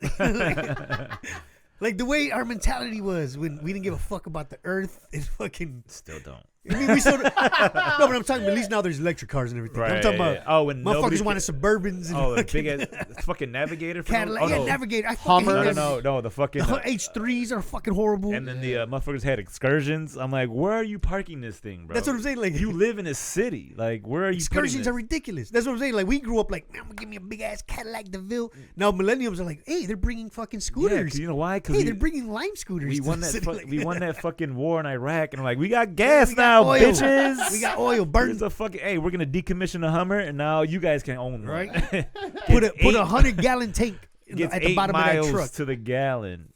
Like the way our mentality was when we didn't give a fuck about the earth is fucking. Still don't. I mean, we still no, but I'm talking. At least now there's electric cars and everything. I'm talking about when nobody motherfuckers wanted Suburbans and the fucking big ass fucking Navigator. For Cadillac, no, oh, yeah, no. Navigator. I fucking Hummer. hate No, the fucking. The H3s are fucking horrible. And then the motherfuckers had excursions. I'm like, where are you parking this thing, bro? That's what I'm saying. Like You live in a city. Like, where are you? excursions are putting ridiculous. That's what I'm saying. Like we grew up like, man, I'm gonna give me a big ass Cadillac DeVille. Now millennials are like, hey, they're bringing fucking this? scooters. Yeah, 'cause you know why? Because Hey, they're bringing Lime scooters. we to won the that. city. Like, We won that fucking war in Iraq, and I'm like, we got gas we got now, oil. bitches. We got oil. Burn Here's a fucking. Hey, we're gonna decommission a Hummer, and now you guys can own one. Right. put a 100-gallon tank Gets at the 8 bottom of miles that truck. to the gallon.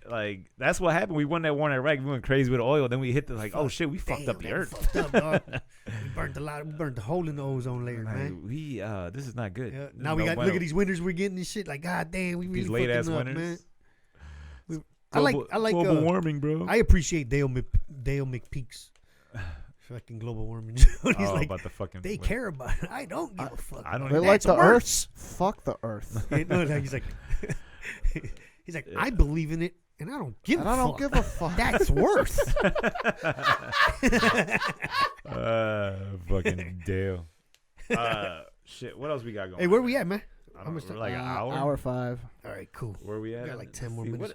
Like that's what happened. We won that war in Iraq. We went crazy with oil. Then we hit oh shit, we fucked up the Damn, earth. fucked up, dog. We burnt a lot. We burnt the hole in the ozone layer, Like, man. this is not good. Yeah. This Now is we no got bueno. look at these winters we're getting and shit. Like, god damn, we really These late ass fucking up, winters. man. I like global warming, bro. I appreciate Dale McPeaks. Fucking global warming. He's like, about the fucking. they care about it. I don't give a fuck. I don't They even- like That's the worse. Earth. Fuck the Earth. No, he's like, I believe in it, and I don't give And a I don't fuck. give a fuck. That's worse. Fucking Dale. Shit. What else we got going? Hey, where on? we at, man? I How don't much know, time? like an hour. Hour 5. All right, cool. Where we at? We got like 10 more See, minutes.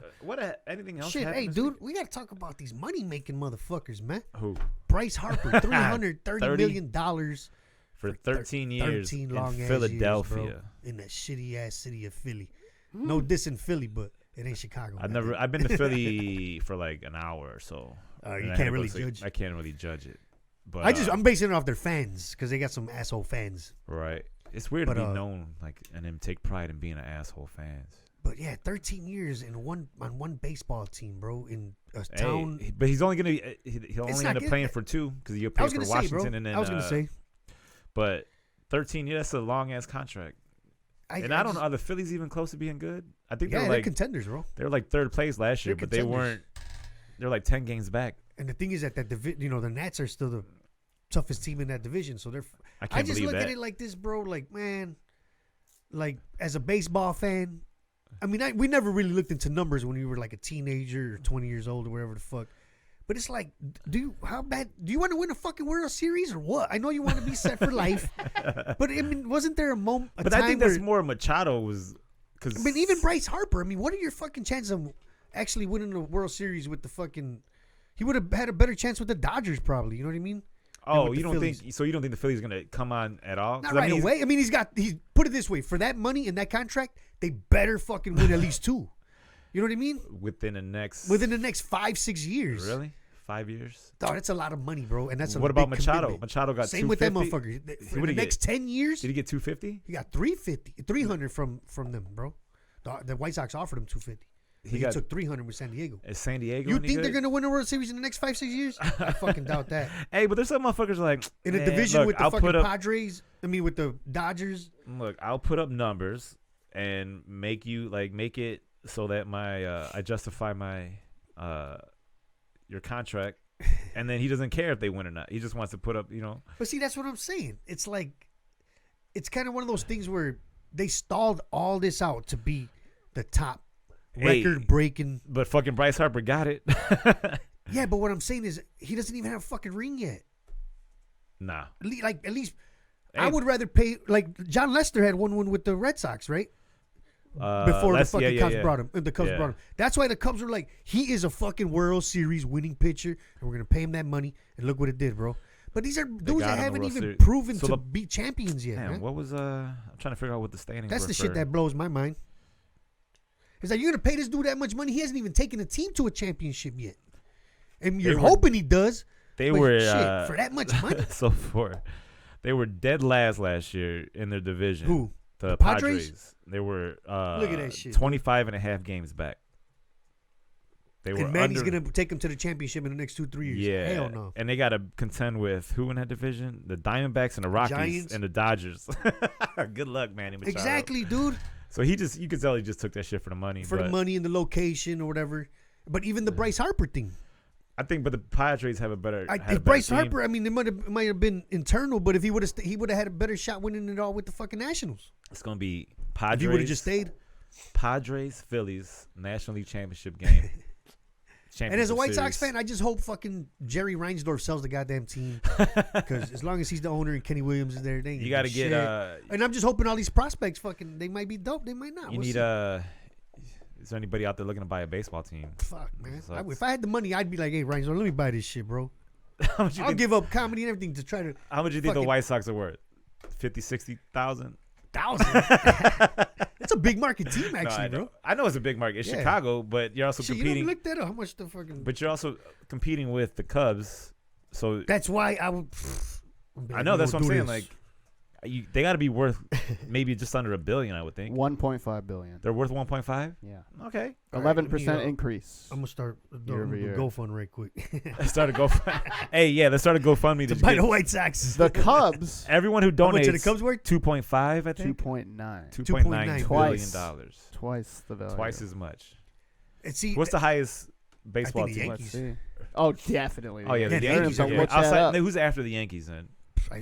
Anything else? Shit, happened hey, this dude, week? we got to talk about these money-making motherfuckers, man. Who? Bryce Harper, $330 $30 million For 13 years 13 in long-ass Philadelphia. years, bro, in that shitty-ass city of Philly. No diss in Philly, but it ain't Chicago. I've been to Philly for like an hour or so. You And I can't had to really go see- judge. I can't really judge it. But I'm basing it off their fans because they got some asshole fans. right. It's weird But, to be known like and them take pride in being an asshole fans. But yeah, 13 years on one baseball team, bro, in a Hey, town. but he's only gonna he'll It's only not end up good. playing for 2 because he'll I play was for gonna say, bro. Washington and then I was gonna say. But 13 years, that's a long ass contract. I don't know. Are the Phillies even close to being good? I think Yeah, they're they're like contenders, bro. they were like 3rd place last year, They're but they contenders. weren't. They're like 10 games back. And the thing is that the Nats are still the toughest team in that division. So they're. I can't just believe look that. at it like this, bro. Like, man, like as a baseball fan, I mean, we never really looked into numbers when we were like a teenager or 20 years old or whatever the fuck. But it's like, how bad do you want to win a fucking World Series or what? I know you want to be set for life, but I mean, wasn't there a moment? But I think that's more Machado was because. I mean, even Bryce Harper. I mean, what are your fucking chances of actually winning the World Series with the fucking? He would have had a better chance with the Dodgers, probably. You know what I mean? Oh, with you the don't Phillies. think so? You don't think the Phillies gonna come on at all? Not 'Cause, right I mean, away. I mean, he's put it this way: for that money and that contract, they better fucking win at least 2. You know what I mean? within the next 5-6 years. really 5 years. Dog, that's a lot of money, bro. And that's What a about big Machado? commitment. Machado got Same with that 250. motherfucker. He For the would've next 10 years, Did he get 250? he got 300 from them, bro. The White Sox offered him 250. He got took 300 with San Diego. Is San Diego? You any think good? they're gonna win a World Series in the next 5-6 years? I fucking doubt that. Hey, but there's some motherfuckers like In a "Man, division look, with the I'll fucking put up, Padres, with the Dodgers. Look, I'll put up numbers and make it so that I justify my your contract, and then he doesn't care if they win or not. He just wants to put up, But see, that's what I'm saying. It's like, it's kind of one of those things where they stalled all this out to be the top record breaking. But fucking Bryce Harper got it. Yeah, but what I'm saying is he doesn't even have a fucking ring yet. Nah. At least Hey. I would rather pay. Like John Lester had one with the Red Sox, right? before the fucking Cubs yeah. brought him. The Cubs Yeah. brought him. That's why the Cubs were like, he is a fucking World Series winning pitcher, and we're gonna pay him that money. And look what it did, bro. But these are dudes got that him a haven't World even Series. proven So to the- be champions yet. Damn, Man. what was I'm trying to figure out what the standings That's were the shit for- that blows my mind. It's like, you're gonna pay this dude that much money. He hasn't even taken a team to a championship yet, and you're were- hoping he does. They but were shit, for that much money. they were dead last year in their division. Who? The Padres? Padres. They were Look at that shit. 25 and a half games back. They were And Manny's under, gonna take him to the championship in the next 2-3 years. yeah, Hell no. and they got to contend with who in that division? The Diamondbacks and the Rockies Giants. and the Dodgers. Good luck, Manny Machado. Exactly, dude. So you could tell he just took that shit for the money. For the but money and the location or whatever. But even the Bryce Harper thing. I think, but the Padres have a better. had a If better Bryce team. Harper, I mean, it might have been internal, but if he would have had a better shot winning it all with the fucking Nationals. It's gonna be If Padres. he would have just stayed. Phillies National League Championship game. And as a White Sox Series. fan, I just hope fucking Jerry Reinsdorf sells the goddamn team. Because as long as he's the owner and Kenny Williams is there, they ain't You gonna got to do get. shit. And I'm just hoping all these prospects fucking, they might be dope, they might not. You We'll need see. Is there anybody out there looking to buy a baseball team? Fuck, man. Sucks. If I had the money, I'd be like, hey, Reinsdorf, let me buy this shit, bro. How much you I'll think? give up comedy and everything to try to. How much you think the fucking- White Sox are worth? 50, 60,000. 1,000. It's a big market team, actually, bro. I know it's a big market. It's Yeah. Chicago, but you're also Shit, you competing. don't look that up. How much the fucking? But you're also competing with the Cubs. So That's why I would. I know that's what I'm saying. Like, they got to be worth maybe just under $1 billion, I would think. 1.5 billion. They're worth 1.5. Yeah. Okay. 11% increase. I'm gonna start Year over year. GoFund right quick Let's start a GoFundMe. Hey, yeah, let's start a GoFundMe to to buy get the White Sox. The Cubs, everyone who How much donates. are the Cubs worth? 2.5, I think. 2.9. $2.9 $2.9 billion. Twice. Twice the value. Twice as much. And see, What's the highest baseball the team? Yankees. Let's see. Oh, definitely. Oh yeah, the the Yankees. Yankees are Yeah. look that up. Who's after the Yankees then?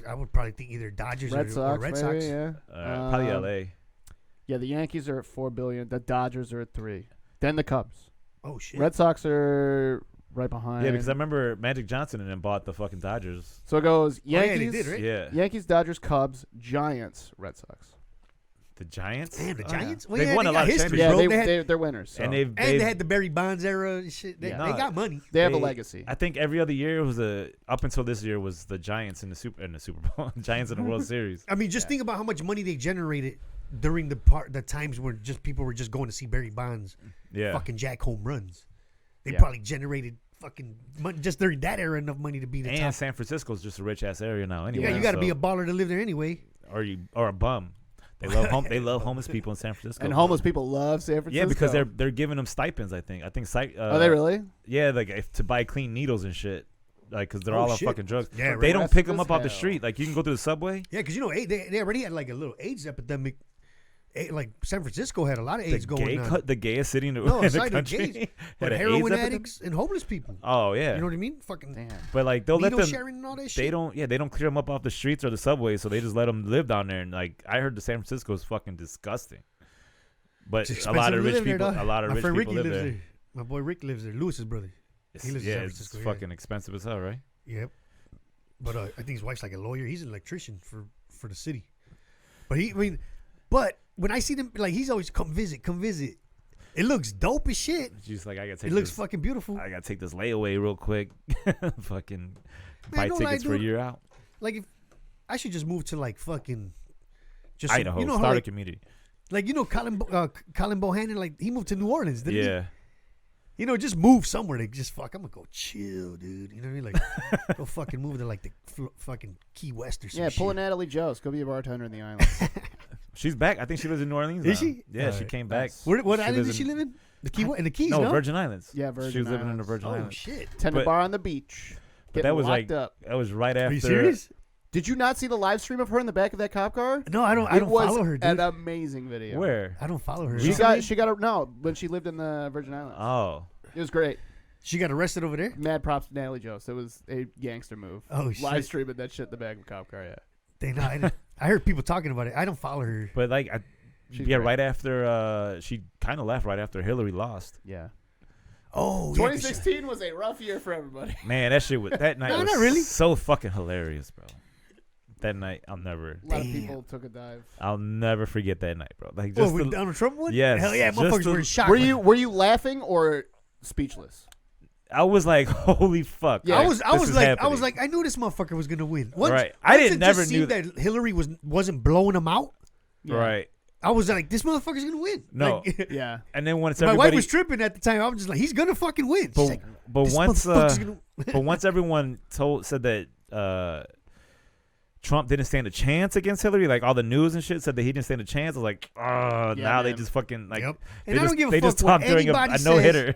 I would probably think either Dodgers Red or Sox, Red maybe, Sox. yeah. Probably L.A. Yeah, the Yankees are at $4 billion. The Dodgers are at $3 billion. Then the Cubs. Oh shit. Red Sox are right behind. Yeah, because I remember Magic Johnson and then bought the fucking Dodgers. So it goes yeah, they Yankees, did, right? Yeah, Yankees, Dodgers, Cubs, Giants, Red Sox. the Giants. Damn, the Oh, yeah. Giants. Well, They've yeah, won they a got lot of history, championships. Yeah, bro. They had, they're winners. So. And and they had the Barry Bonds era and shit. They got money. They have a they- legacy. I think every other year was up until this year was the Giants in the Super Bowl, Giants in the World Series. I mean, just think about how much money they generated during the times where just people were just going to see Barry Bonds Yeah, fucking jack home runs. They Yeah. probably generated fucking money just during that era enough money to be the and top. San Francisco's just a rich ass area now. Anyway, Yeah, you got to so- be a baller to live there anyway. or a bum. They love They love homeless people in San Francisco. And homeless people love San Francisco. Yeah, because they're giving them stipends. I think. Are they really? Yeah, like to buy clean needles and shit. Like, because they're Oh, all on shit. fucking drugs. Yeah, They right. don't pick Aggressive them up as off the hell. street. Like, you can go through the subway. Yeah, because they already had like a little AIDS epidemic. Like San Francisco had a lot of AIDS going on. The gayest city in the, No, in the aside the country. gays, had but an heroin AIDS epidemic? addicts and homeless people. Oh yeah. You know what I mean? Fucking Damn. But like they'll let needle them. sharing and all that shit. They don't clear them up off the streets or the subway, so they just let them live down there. And like I heard, the San Francisco is fucking disgusting. But It's a lot expensive of to rich live there, people, dog. a lot of My rich friend people Ricky live lives there. there. My boy Rick lives there. Lewis's brother. He lives in Yeah, San it's Francisco, yeah. fucking expensive as hell, right? Yep. But I think his wife's like a lawyer. He's an electrician for the city. But but when I see them, like he's always come visit. It looks dope as shit. She's like, I gotta take. It looks this, fucking beautiful. I gotta take this layaway real quick. Fucking buy don't lie, tickets for a dude. year out. Like if I should just move to like fucking just Idaho, You know how start a like, community. like you know Colin Bohannon, like he moved to New Orleans, didn't he? Yeah. You know, just move somewhere to just fuck. I'm gonna go chill, dude. You know what I mean? Like, go fucking move to like the fucking Key West or some Yeah, shit. pull a Natalie Jost. Go be a bartender in the islands. She's back. I think she lives in New Orleans. Is now. she? Yeah, she Alright. came back. Nice. What She island lives does she live in? The Key in the Keys? No, No, Virgin Islands. Yeah, Virgin She was living in the Islands. Virgin Oh Islands. shit! Tender But- bar on the beach. But Getting that was locked like up. that was right after. Are you serious? Did you not see the live stream of her in the back of that cop car? No, I don't. I It don't was follow her, an dude. amazing video. Where? I don't follow her. She Recently? got no when she lived in the Virgin Islands. Oh, It was great. She got arrested over there. Mad props to Natalie Jost. It was a gangster move. Oh shit! Live streaming that shit in the back of a cop car. Yeah. They know. I heard people talking about it. I don't follow her. but like, She's yeah, great. right after she kind of left right after Hillary lost. Yeah. Oh, yeah, 'cause she- 2016 was a rough year for everybody. Man, that shit was that night No, was not really. so fucking hilarious, bro. that night, I'll never. A lot of people took a dive. I'll never forget that night, bro. Like What, just when the, Donald Trump won? Yes, Hell yeah, just motherfuckers the- were in shock. Were you laughing or speechless? I was like, holy fuck. Yeah. I like, was this is like happening. I knew this motherfucker was gonna win. Right. I once didn't it never just knew seemed that Hillary wasn't blowing him out. Yeah. Right. I was like, this motherfucker's gonna win. No. Like, Yeah. And then once my everybody, wife was tripping at the time. I was just like, he's gonna fucking win. She's but, like, but this once motherfucker's gonna but once everyone said that Trump didn't stand a chance against Hillary, like all the news and shit said that he didn't stand a chance. I was like, now man. they just fucking like Yep. they And I just, don't give a they fuck just what talk during anybody a says. no hitter.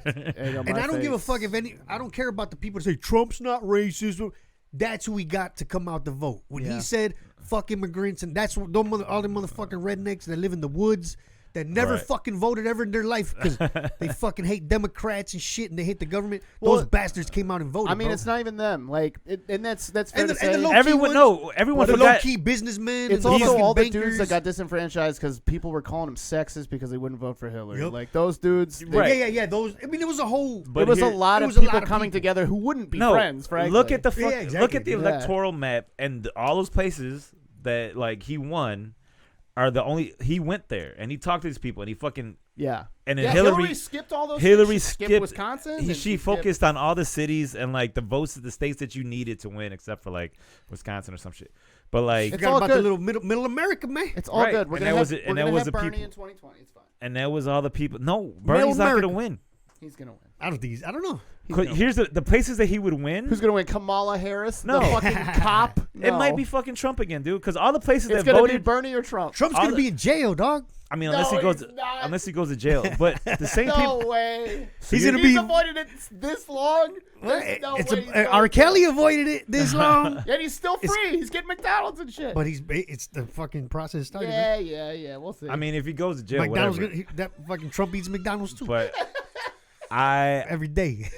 And I don't give a fuck if I don't care about the people that say Trump's not racist. That's who we got to come out to vote. When Yeah. he said fuck immigrants, and that's what all the motherfucking rednecks that live in the woods that never Right. fucking voted ever in their life because they fucking hate Democrats and shit and they hate the government. Well, Those bastards came out and voted. I mean, bro. it's not even them. Like, and that's fair And to the say. low-key everyone the forgot. low key businessmen. It's and also fucking all the bankers. dudes that got disenfranchised because people were calling them sexist because they wouldn't vote for Hillary. Yep. Like those dudes. Right. Yeah. Those. I mean, it was a whole. But There was here- a lot it of was a people lot of coming people. together who wouldn't be No, friends. Frankly, look at the Yeah, fuck, exactly. look at the Yeah. electoral map and all those places that like he won are the only he went there and he talked to these people and he fucking yeah. and then Yeah, Hillary skipped all those. Hillary things. She skipped Wisconsin. She and skipped- focused on all the cities and like the votes of the states that you needed to win, except for like Wisconsin or some shit. But like, It's Forgot all about good. the little middle America, man. It's all Right. good. We're And gonna that have, was it- we're and that gonna was have the Bernie people- in 2020. It's fine. and that was all the people. No, Bernie's not America. gonna win. He's gonna win. I don't think he's. I don't know. He's gonna win. Here's the places that he would win. Who's gonna win? Kamala Harris? No. The fucking cop. It might No. be fucking Trump again, dude. Because all the places It's that gonna be voted. Bernie or Trump. Trump's All gonna the- be in jail, dog. I mean, No, unless he goes, he's not. unless he goes to jail. But the same No people. way. He's gonna be. avoided it this long. There's no It's way he's R. going Kelly to. avoided it this long, And he's still free. He's getting McDonald's and shit. but it's the fucking process started. man. Yeah. We'll see. I mean, if he goes to jail, McDonald's whatever. that fucking Trump eats McDonald's too But I every day.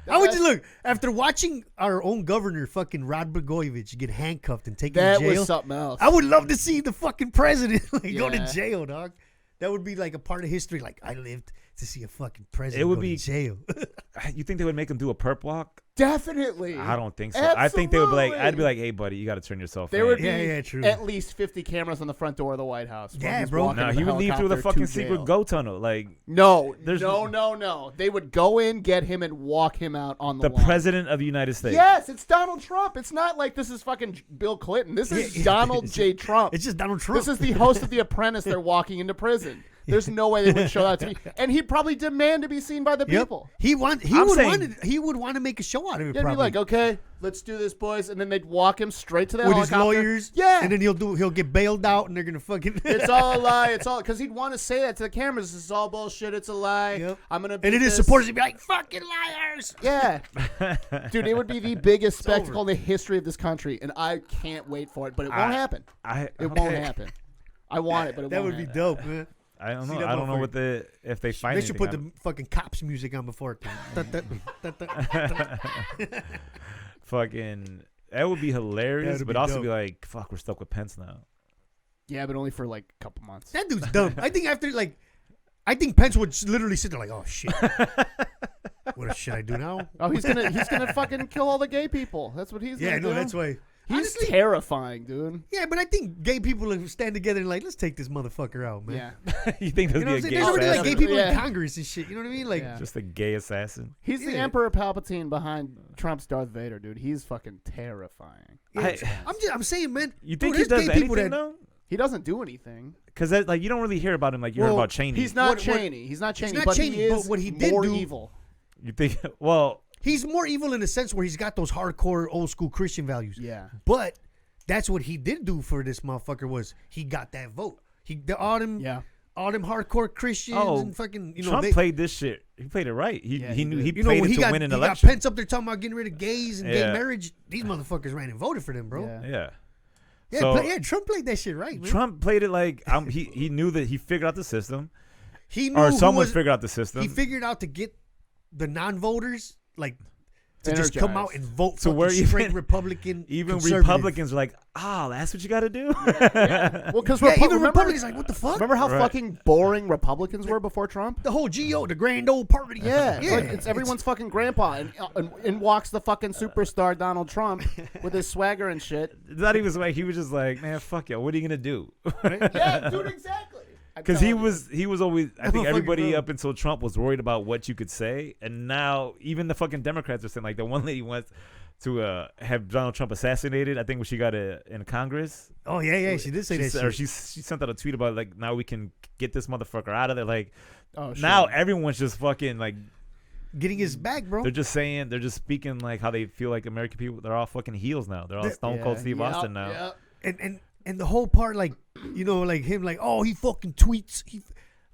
I would just look after watching our own governor, fucking Rod Blagojevich, get handcuffed and taken that to jail. was something else. I would love to see the fucking president go to Yeah. jail, dog. That would be like a part of history. Like I lived to see a fucking president It would go be- to jail. you think they would make him do a perp walk? Definitely. I don't think so. I think they would be like, I'd be Absolutely. like, hey, buddy, you got to turn yourself There in. would be Yeah, true. at least 50 cameras on the front door of the White House. when Yeah, he's bro. walking No, in he would leave through the helicopter fucking to secret jail. go tunnel. Like No, There's- no. They would go in, get him, and walk him out on the the lawn. president of the United States. Yes, it's Donald Trump. It's not like this is fucking Bill Clinton. This is Donald J. Trump. It's just Donald Trump. This is the host of The Apprentice. They're walking into prison. There's no way they would show that to me. And he'd probably demand to be seen by the Yep. people. He I'm saying- would want to make a show out of it. They'd be probably. like, okay, let's do this, boys. And then they'd walk him straight to the with his helicopter. lawyers. Yeah. And then he'll get bailed out, and they're gonna fucking. It's all a lie. It's all because he'd want to say that to the cameras. This is all bullshit. It's a lie. Yep. I'm gonna. and beat then his this. supporters would be like, "Fucking liars!" Yeah, dude, it would be the biggest over. spectacle in the history of this country, and I can't wait for it. But it won't happen. It won't happen. I want it, but it That won't would be happen. dope, man. I don't See know. that I don't know motherfucker. what the if they find. They should put anything the fucking cops music on before it. fucking. That would be hilarious, That'd but be also dope. be like, fuck, we're stuck with Pence now. Yeah, but only for like a couple months. That dude's dumb. I think Pence would literally sit there like, "Oh shit, what should I do now?" Oh, he's gonna fucking kill all the gay people. That's what he's Yeah, gonna no, do. that's why. He's Honestly, terrifying, dude. yeah, but I think gay people will stand together and like, let's take this motherfucker out, man. Yeah, You think You there'd know what I'm be a saying? gay There's already like assassin? gay people in Yeah. Congress and shit. You know what I mean? Like, Yeah. Just a gay assassin. he's the Yeah. Emperor Palpatine behind Trump's Darth Vader, dude. He's fucking terrifying. I- I'm saying, man. You dude, think he there's does gay people anything that though? He doesn't do anything. Because like you don't really hear about him like you heard Well, about Cheney. He's not What- Cheney. He's not he's Cheney. not but Cheney, he is but what he did more do- evil. You think? Well, he's more evil in the sense where he's got those hardcore old school Christian values. Yeah. But that's what he did do for this motherfucker was he got that vote. All them hardcore Christians Oh, and fucking Trump played this shit. He played it right. He Yeah, he he knew did. he you know played when it he to got win an he got election. Pence up there talking about getting rid of gays and gay Yeah. marriage. These motherfuckers ran and voted for them, bro. Yeah. Yeah. Yeah, So- Trump played that shit right, man. Trump played it like he knew that he figured out the system, He knew or who someone was- figured out the system. He figured out to get the non-voters like to just come out and vote So for we're straight even- Republican. Even conservative. Republicans are like, oh, that's what you got to do. Well, because Even Republicans like, what the fuck? Remember how Right. fucking boring Republicans were before Trump? The whole GO, the grand old party. Yeah, it's everyone's fucking grandpa, and in walks the fucking superstar Donald Trump with his swagger and shit. It's not even like, he was just like, man, fuck you. What are you going to do? Yeah, dude, exactly. Because he was always, I think fucking everybody bro. up until Trump was worried about what you could say. And now even the fucking Democrats are saying, like, the one lady wants to have Donald Trump assassinated, I think when she got in Congress. Oh, yeah. She did say that shit. Or she sent out a tweet about, like, now we can get this motherfucker out of there. Like, Oh, shit. now everyone's just fucking, like, Getting his back, bro. they're just speaking, like, how they feel like American people, they're all fucking heels now. They're all Stone Cold Steve Austin now. Yeah. And the whole part, like, you know, like him, like, oh, he fucking tweets.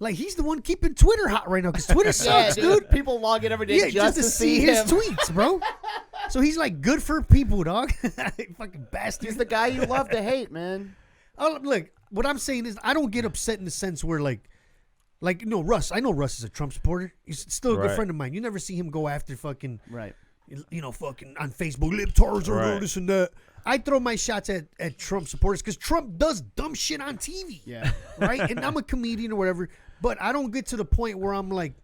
He's the one keeping Twitter hot right now because Twitter sucks, dude. People log in every day Yeah, just to see his him. tweets, bro. So he's like good for people, dog. Fucking bastard. He's the guy you love to hate, man. Oh, look, what I'm saying is I don't get upset in the sense where like you know, Russ. I know Russ is a Trump supporter. He's still a good Right. friend of mine. You never see him go after fucking, Right. you know, fucking on Facebook, libtards or Right. this and that. I throw my shots at Trump supporters because Trump does dumb shit on TV. Yeah. Right? And I'm a comedian or whatever, but I don't get to the point where I'm like,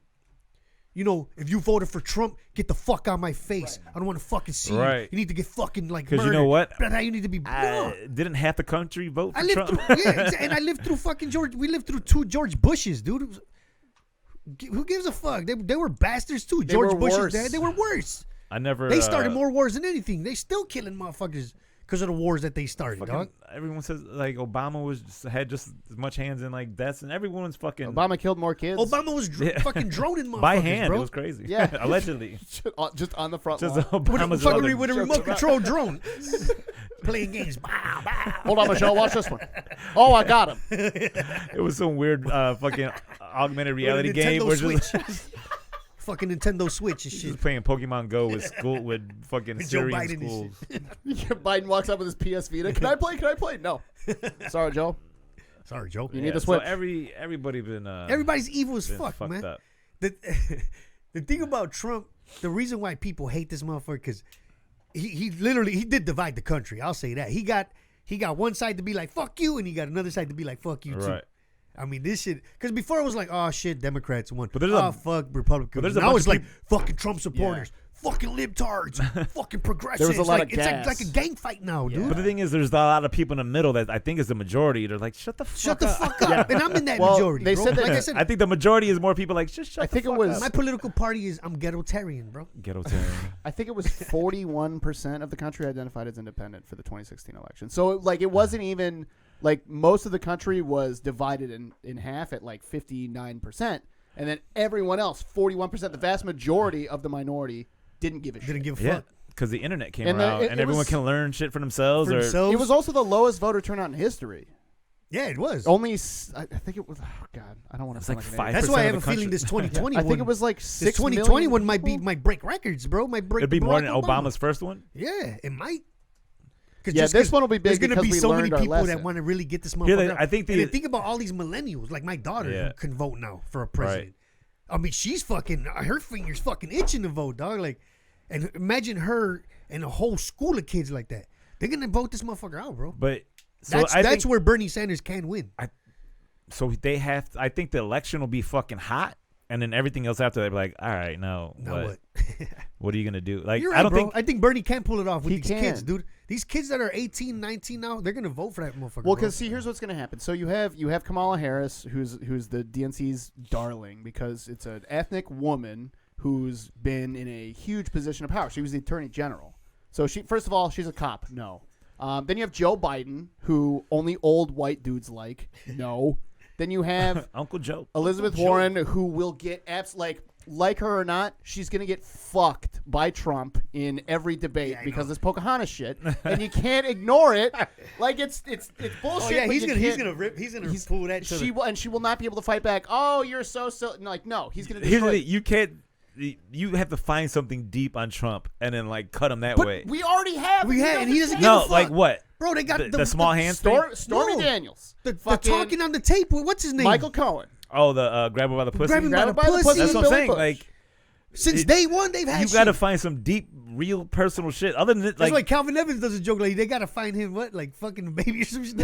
you know, if you voted for Trump, get the fuck out of my face. I don't want to fucking see you. Right. You need to get fucking like Because murdered. you know what? But now you need to be. Didn't half the country vote for I lived Trump? through, yeah, and I lived through fucking George. We lived through 2 George Bushes, dude. Who gives a fuck? They were bastards too. George were Bush's worse. dad. They were worse. I never. They started more wars than anything. They still killing motherfuckers because of the wars that they started, fucking- dog. Everyone says like Obama had just as much hands in like deaths, and everyone's fucking Obama killed more kids. Obama was Yeah. fucking droning motherfuckers, by hand. bro. It was crazy. Yeah. Allegedly. Just on the front Just lawn. Obama's Fucking brother. with a remote control drone, playing games. Bow, bow. Hold on, Michelle. Watch this one. Oh, I got him. It was some weird fucking augmented With a reality game Nintendo where just, Switch. Fucking Nintendo Switch and shit. just playing Pokemon Go with school with fucking With Joe Syrian Biden and schools. Biden walks up with his PS Vita. Can I play? Can I play? No. Sorry, Joe. Sorry, Joe. You need to so switch. everybody been Everybody's evil as been fuck, fucked man. up. The thing about Trump, the reason why people hate this motherfucker, because he literally did divide the country. I'll say that. He got one side to be like fuck you, and he got another side to be like fuck you too. Right. I mean, this shit, because before it was like, oh shit, Democrats won. But there's fuck Republicans. but there's a Now bunch it's of like fucking Trump supporters, fucking libtards, fucking progressives. There was a lot like, of it's gas. like a gang fight now, dude. But the thing is, there's a lot of people in the middle that I think is the majority. They're like, shut the fuck Shut the up. fuck up. And I'm in that Well, majority, they bro. said that- like I said, I think the majority is more people like, just shut I the think it fuck was- up. my political party is I'm ghetto-tarian, bro. Ghetto-tarian. I think it was 41% of the country identified as independent for the 2016 election. So, like, it wasn't even like most of the country was divided in half at like 59%, and then everyone else, 41%, the vast majority of the minority didn't give a shit. Didn't give a Yeah, fuck. because the internet came And around, it and everyone was- can learn shit for themselves. For or themselves. It was also the lowest voter turnout in history. Yeah, it was. Only, I think it was. Oh God, I don't want to. It's like an idiot. 5%. That's why I have of a the feeling country. this 2020 I think it was like this 6 2020 million one might people. break records, bro. Might break. It'd be more than Barack Obama. Obama's first one. Yeah, it might. 'Cause Yeah, just this 'cause one will be There's big gonna because be we so many learned our people that lesson. want to really get this Here motherfucker. they- out. I think and the- then think about all these millennials, like my daughter, Yeah. who can vote now for a president. I mean, she's fucking. Her fingers fucking itching to vote, dog. Like, and imagine her and a whole school of kids like that. They're gonna vote this motherfucker out, bro. But so That's I that's think, where Bernie Sanders can win. so they have. I think the election will be fucking hot, and then everything else after they'll be like, all right, now Now what? What are you gonna do? Like, You're right, I don't bro. think. I think Bernie can pull it off with He these kids, can. dude. These kids that are 18, 19 now, they're gonna vote for that motherfucker. Well, bro. because see, here's what's going to happen. So you have Kamala Harris, who's the DNC's darling, because it's an ethnic woman who's been in a huge position of power. She was the Attorney General. So she, first of all, she's a cop. No. Then you have Joe Biden, who only old white dudes like. No. Then you have Uncle Joe. Elizabeth Warren, who will get like her or not, she's gonna get fucked by Trump in every debate Yeah, I because know. this Pocahontas shit, and you can't ignore it. Like it's bullshit. oh yeah, but he's you gonna can't- pull that. To She the, will, and she will not be able to fight back. Oh, you're so like no, he's gonna Here's the destroy. thing, you can't. You have to find something deep on Trump and then like cut him that But way. we already have. We have, and he doesn't give No, a fuck. like what? Bro, they got The small hands thing? Stormy No. Daniels, the fucking talking on the tape. What's his name? Michael Cohen. Oh, the grab him by the pussy. Grab him Grab by him the by the pussy. pussy. That's what I'm Billy saying. Bush. Like, Since day one, they've had. you got to shit. find some deep real personal shit. Other than That's like, why Calvin Evans does a joke like they gotta find him like fucking a baby or some shit.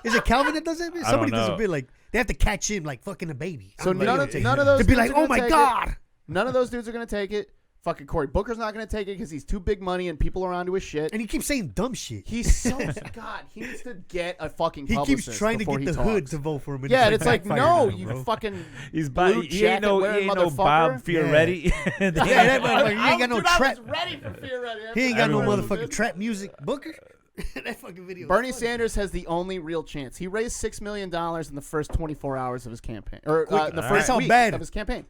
Is it Calvin that does that? I Somebody don't does a know. bit like they have to catch him like fucking a baby. So I'm like, none of those to be dudes like, are oh gonna my take god. it. None of those dudes are gonna take it. Fucking Cory Booker's not gonna take it because he's too big money and people are onto his shit. And he keeps saying dumb shit. He's so God. He needs to get a fucking. He publicist keeps trying to before get he the hood talks. to vote for him. And Yeah, and it's like, backfired no, on him, you bro. fucking. he's blue he ain't no jacket-wearing Bob motherfucker. Fioretti. Yeah, that motherfucker. He ain't got no Dude, I trap. was ready for Fear Ready. He ain't got no Everyone motherfucking trap music. Booker. That fucking video. Bernie Sanders has the only real chance. He raised $6 million in the first 24 hours of his campaign, or the All first right. That's how week bad. of his campaign.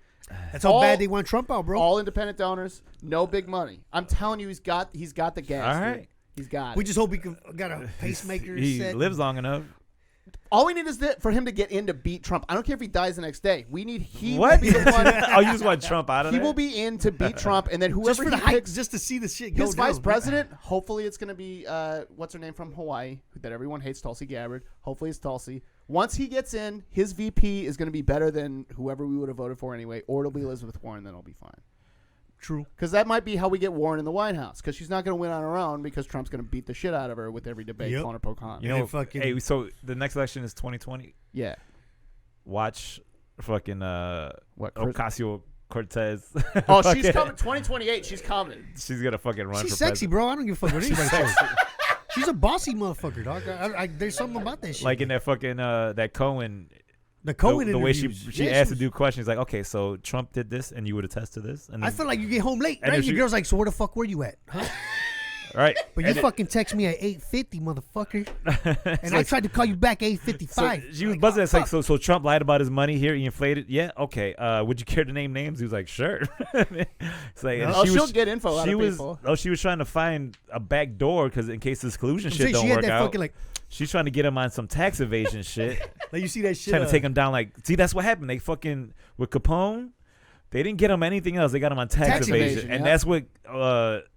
That's how bad they want Trump out, bro. All independent donors, no big money. I'm telling you, he's got the gas. All dude. right. He's got We it. just hope he got a pacemaker He set. lives long enough. All we need is for him to get in to beat Trump. I don't care if he dies the next day. We need he What? will be the one. Oh, you just want Trump out of He there? will be in to beat Trump, and then just whoever for the he hype, picks, just to see the shit go his down. vice president. Hopefully, it's going to be what's her name from Hawaii that everyone hates, Tulsi Gabbard. Hopefully, it's Tulsi. Once he gets in, his VP is going to be better than whoever we would have voted for anyway, or it'll be Elizabeth Warren. Then it'll be fine. True. Because that might be how we get Warren in the White House. Because she's not going to win on her own. Because Trump's going to beat the shit out of her with every debate, Yep. calling her Pocahontas. You And know, then fucking- hey, so the next election is 2020. Yeah. Watch fucking What? Chris- Ocasio Cortez. Oh, she's coming. 2028. She's coming. She's gonna fucking run. She's for sexy, president. bro. I don't give a fuck what anybody says. She's a bossy motherfucker, dog. There's something about that shit. Like in that fucking that Cohen. the Cohen the way she interviews. she Yeah, asked to was- do questions like, okay, so Trump did this and you would attest to this, and I then, feel like you get home late, And right? if Your she- girl's like, so where the fuck were you at? Huh? right. But you And it- fucking text me at 8:50, motherfucker. it's And I like- tried to call you back So 8:55. she was Like, buzzing. oh, It's like, fuck. so Trump lied about his money here. He inflated. Yeah, okay. Would you care to name names? He was like, sure. It's like, and Oh, she she'll was, get info out she of was, people. oh, she was trying to find a back door because in case this collusion I'm shit saying don't she had work that out, fucking like she's trying to get him on some tax evasion shit. you see that shit. Trying to take him down. Like, see, that's what happened. They fucking with Capone. They didn't get him anything else. They got him on tax Tax evasion, evasion, and yeah. that's what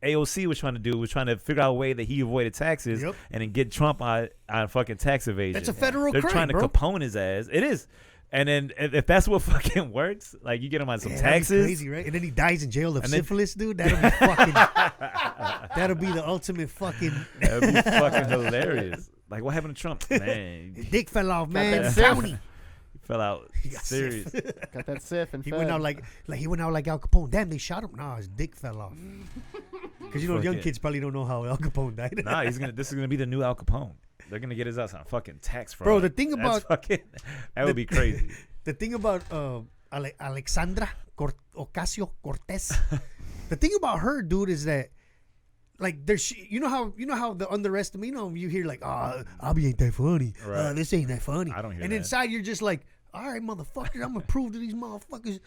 AOC was trying to do. Was trying to figure out a way that he avoided taxes, Yep. and then get Trump on fucking tax evasion. That's a federal They're crime, trying to bro. Capone his ass. It is, and then if that's what fucking works, like you get him on some Yeah, that'd be taxes. crazy, right? And then he dies in jail of And then- syphilis, dude. That'll be fucking. That'll be the ultimate fucking. That'd be fucking hilarious. Like what happened to Trump? Man, His dick fell off, man. that Tony. he fell out got serious. Got that sif and He fed. went out like he went out like Al Capone. Damn, they shot him. Nah, his dick fell off. Because young Fucking- kids probably don't know how Al Capone died. Nah, this is gonna be the new Al Capone. They're gonna get his ass on fucking tax fraud. Bro, the thing That's about- fucking, that would be crazy. The thing about Alexandra Ocasio Cortez, the thing about her, dude, is that like there's you know how the underestimate, you hear like, Abby ain't that funny, Right. this ain't that funny, I don't hear and that. inside you're just like, all right, motherfucker, I'm gonna prove to these motherfuckers,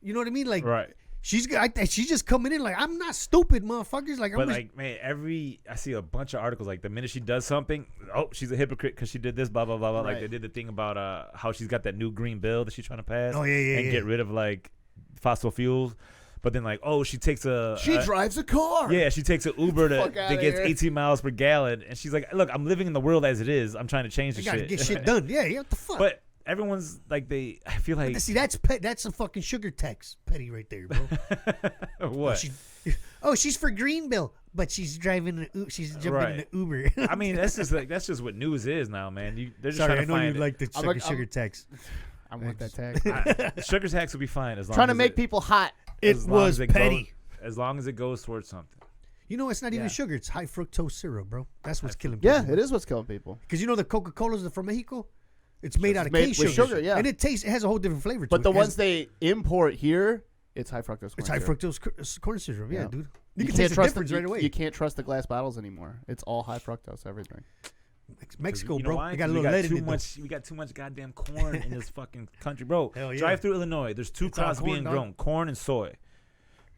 you know what I mean? Like, Right. she's just coming in like, I'm not stupid, motherfuckers. Like, But I'm just, like, man, I see a bunch of articles like the minute she does something, oh, she's a hypocrite because she did this, blah blah blah blah. Like Right. they did the thing about how she's got that new green bill that she's trying to pass. Oh, yeah, and get rid of like fossil fuels. But then like, oh, she takes She drives a car. yeah, she takes an Uber Fuck that outta gets here. 18 miles per gallon, and she's like, look, I'm living in the world as it is. I'm trying to change the I gotta shit. get shit done. Yeah, what the fuck? But everyone's like, I feel like See, that's a fucking sugar tax petty right there, bro. what? She's for Greenville, but she's driving. She's jumping Right. in the Uber. I mean, that's just what news is now, man. They're just Sorry, I trying to know you find like the I'm sugar, like- sugar tax. I want that tag. sugar tax will be fine as long Trying to as make people hot. It as long was as petty. goes, as long as it goes towards something. You know, it's not even Yeah. sugar. It's high fructose syrup, bro. That's what's killing people. Yeah, it is what's killing people. Because you know the Coca-Colas from Mexico? It's made out of made cane with sugar. sugar, yeah. And it has a whole different flavor to But it. the It has- ones they import here, it's high fructose. It's corn high syrup. fructrose corn syrup. Yeah, Yeah. dude. You You can can't taste the trust difference the, right away. You can't trust the glass bottles anymore. It's all high fructose everything. Mexico, You know bro. why? They got a 'Cause little lead in too it, though. much. We got too much goddamn corn in this fucking country, bro. Hell yeah. Drive through Illinois. There's two It's all crops corn, being dog. grown: corn and soy.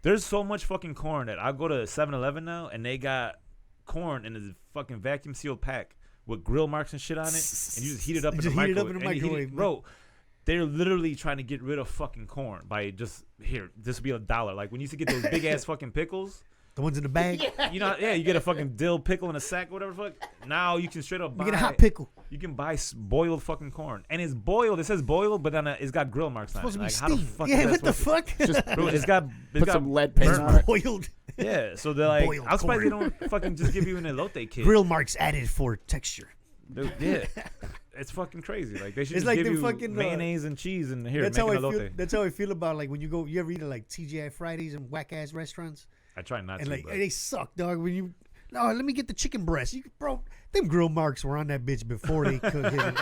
There's so much fucking corn that I go to 7-Eleven now, and they got corn in a fucking vacuum sealed pack with grill marks and shit on it, and you just heat it up in the Just heat it up microwave. in the and you heat it- microwave, man. bro. They're literally trying to get rid of fucking corn by just this will be $1. Like when you used to get those big ass fucking pickles. The ones in the bag. You know, yeah, you get a fucking dill pickle in a sack, whatever the fuck. Now you can straight up buy. You get a hot pickle. You can buy boiled fucking corn, and it's boiled. It says boiled, but then it's got grill marks on it. Supposed to be Like, how the steamed. fuck Yeah, is what that the fuck? Bro, it's got Put got some lead paint burnt on it. Boiled. Yeah, so they're like, Boiled I'm surprised they corn. don't fucking just give you an elote kit. Grill marks added for texture. Dude, yeah, it's fucking crazy. Like they should It's just like give the you fucking, mayonnaise and cheese and here That's make how an I feel. elote. That's how I feel about like when you go. You ever eat at like TGI Fridays and whack ass restaurants, I try not and to. like but they suck, dog. When you no, let me get the chicken breast. Bro, them grill marks were on that bitch before they cooked it.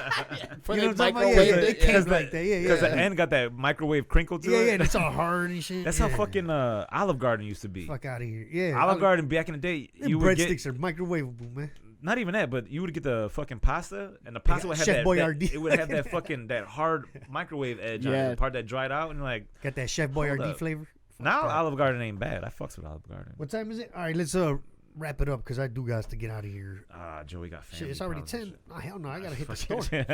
For You know the what I'm talking about? microwave Yeah, it, they came Because like that. Yeah, because the yeah. end got that microwave crinkle to Yeah, it. yeah, and it's all hard and shit. That's yeah. how fucking Olive Garden used to be. Fuck out of here. Yeah, Olive Garden back in the day, Them you would get breadsticks are microwavable, man. not even that, but you would get the fucking pasta, and the pasta would have Chef that, Boyardee. it would have that fucking that hard microwave edge on it, Yeah. the part that dried out, and like Got that Chef Hold Boyardee up. flavor. Fuck now that. Olive Garden ain't bad. I fucks with Olive Garden. What time is it? All right, let's wrap it up because I do got to get out of here. Joey got family. Shit, it's already problems and 10. Oh, hell no, I gotta hit the shit. store.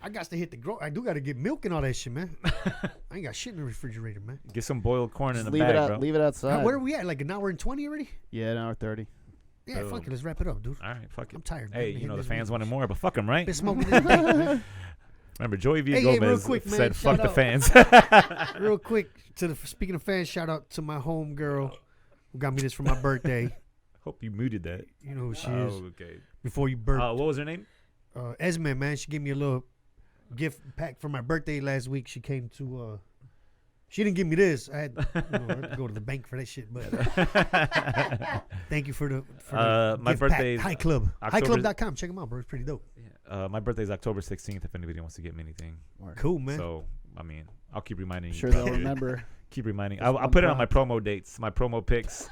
I got to hit the I do got to get milk and all that shit, man. I ain't got shit in the refrigerator, man. Get some boiled corn in Just a leave bag, it out. bro. Leave it outside. Where are we at? Like an hour and 20 already? Yeah, an hour 30. Yeah, Boom. fuck it. Let's wrap it up, dude. All right, fuck it. I'm tired. Hey, man. you know the This fans week. wanted more, but fuck them, right? Been smoking this day, man. Remember, Joey V. Hey, real Gomez quick, man, said, "Fuck shout the out. fans." Real quick, speaking of fans, shout out to my home girl who got me this for my birthday. Hope you muted that. You know who she is. Oh, okay. Before you burp. What was her name? Esme, man, she gave me a little gift pack for my birthday last week. She came to she didn't give me this. I had, I had to go to the bank for that shit. But thank you for the My gift birthday's pack. High Club. October- Highclub.com. Check them out, bro. It's pretty dope. My birthday's October 16th. If anybody wants to get me anything, Cool, man. so I mean, I'll keep reminding you. Sure they'll remember. Keep reminding. Just I'll one put it on my prompt. promo dates, my promo picks.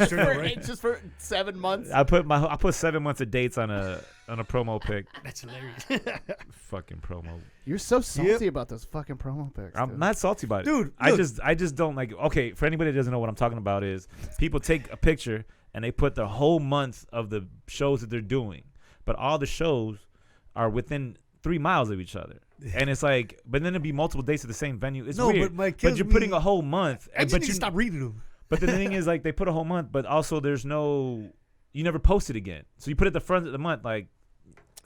Straight up, right? Just for 7 months. I put 7 months of dates on a promo pick. That's hilarious. Fucking promo. You're so salty about those fucking promo picks. I'm dude. not salty about it, Dude, I look. just don't like. Okay, for anybody that doesn't know what I'm talking about, is people take a picture and they put the whole month of the shows that they're doing, but all the shows are within 3 miles of each other. And it's like, but then it'd be multiple dates at the same venue. It's No, weird. but my But kills you're putting me- a whole month. I just but need to stop reading them. But the thing is, like, they put a whole month, but also there's no, you never post it again. So you put it at the front of the month, like,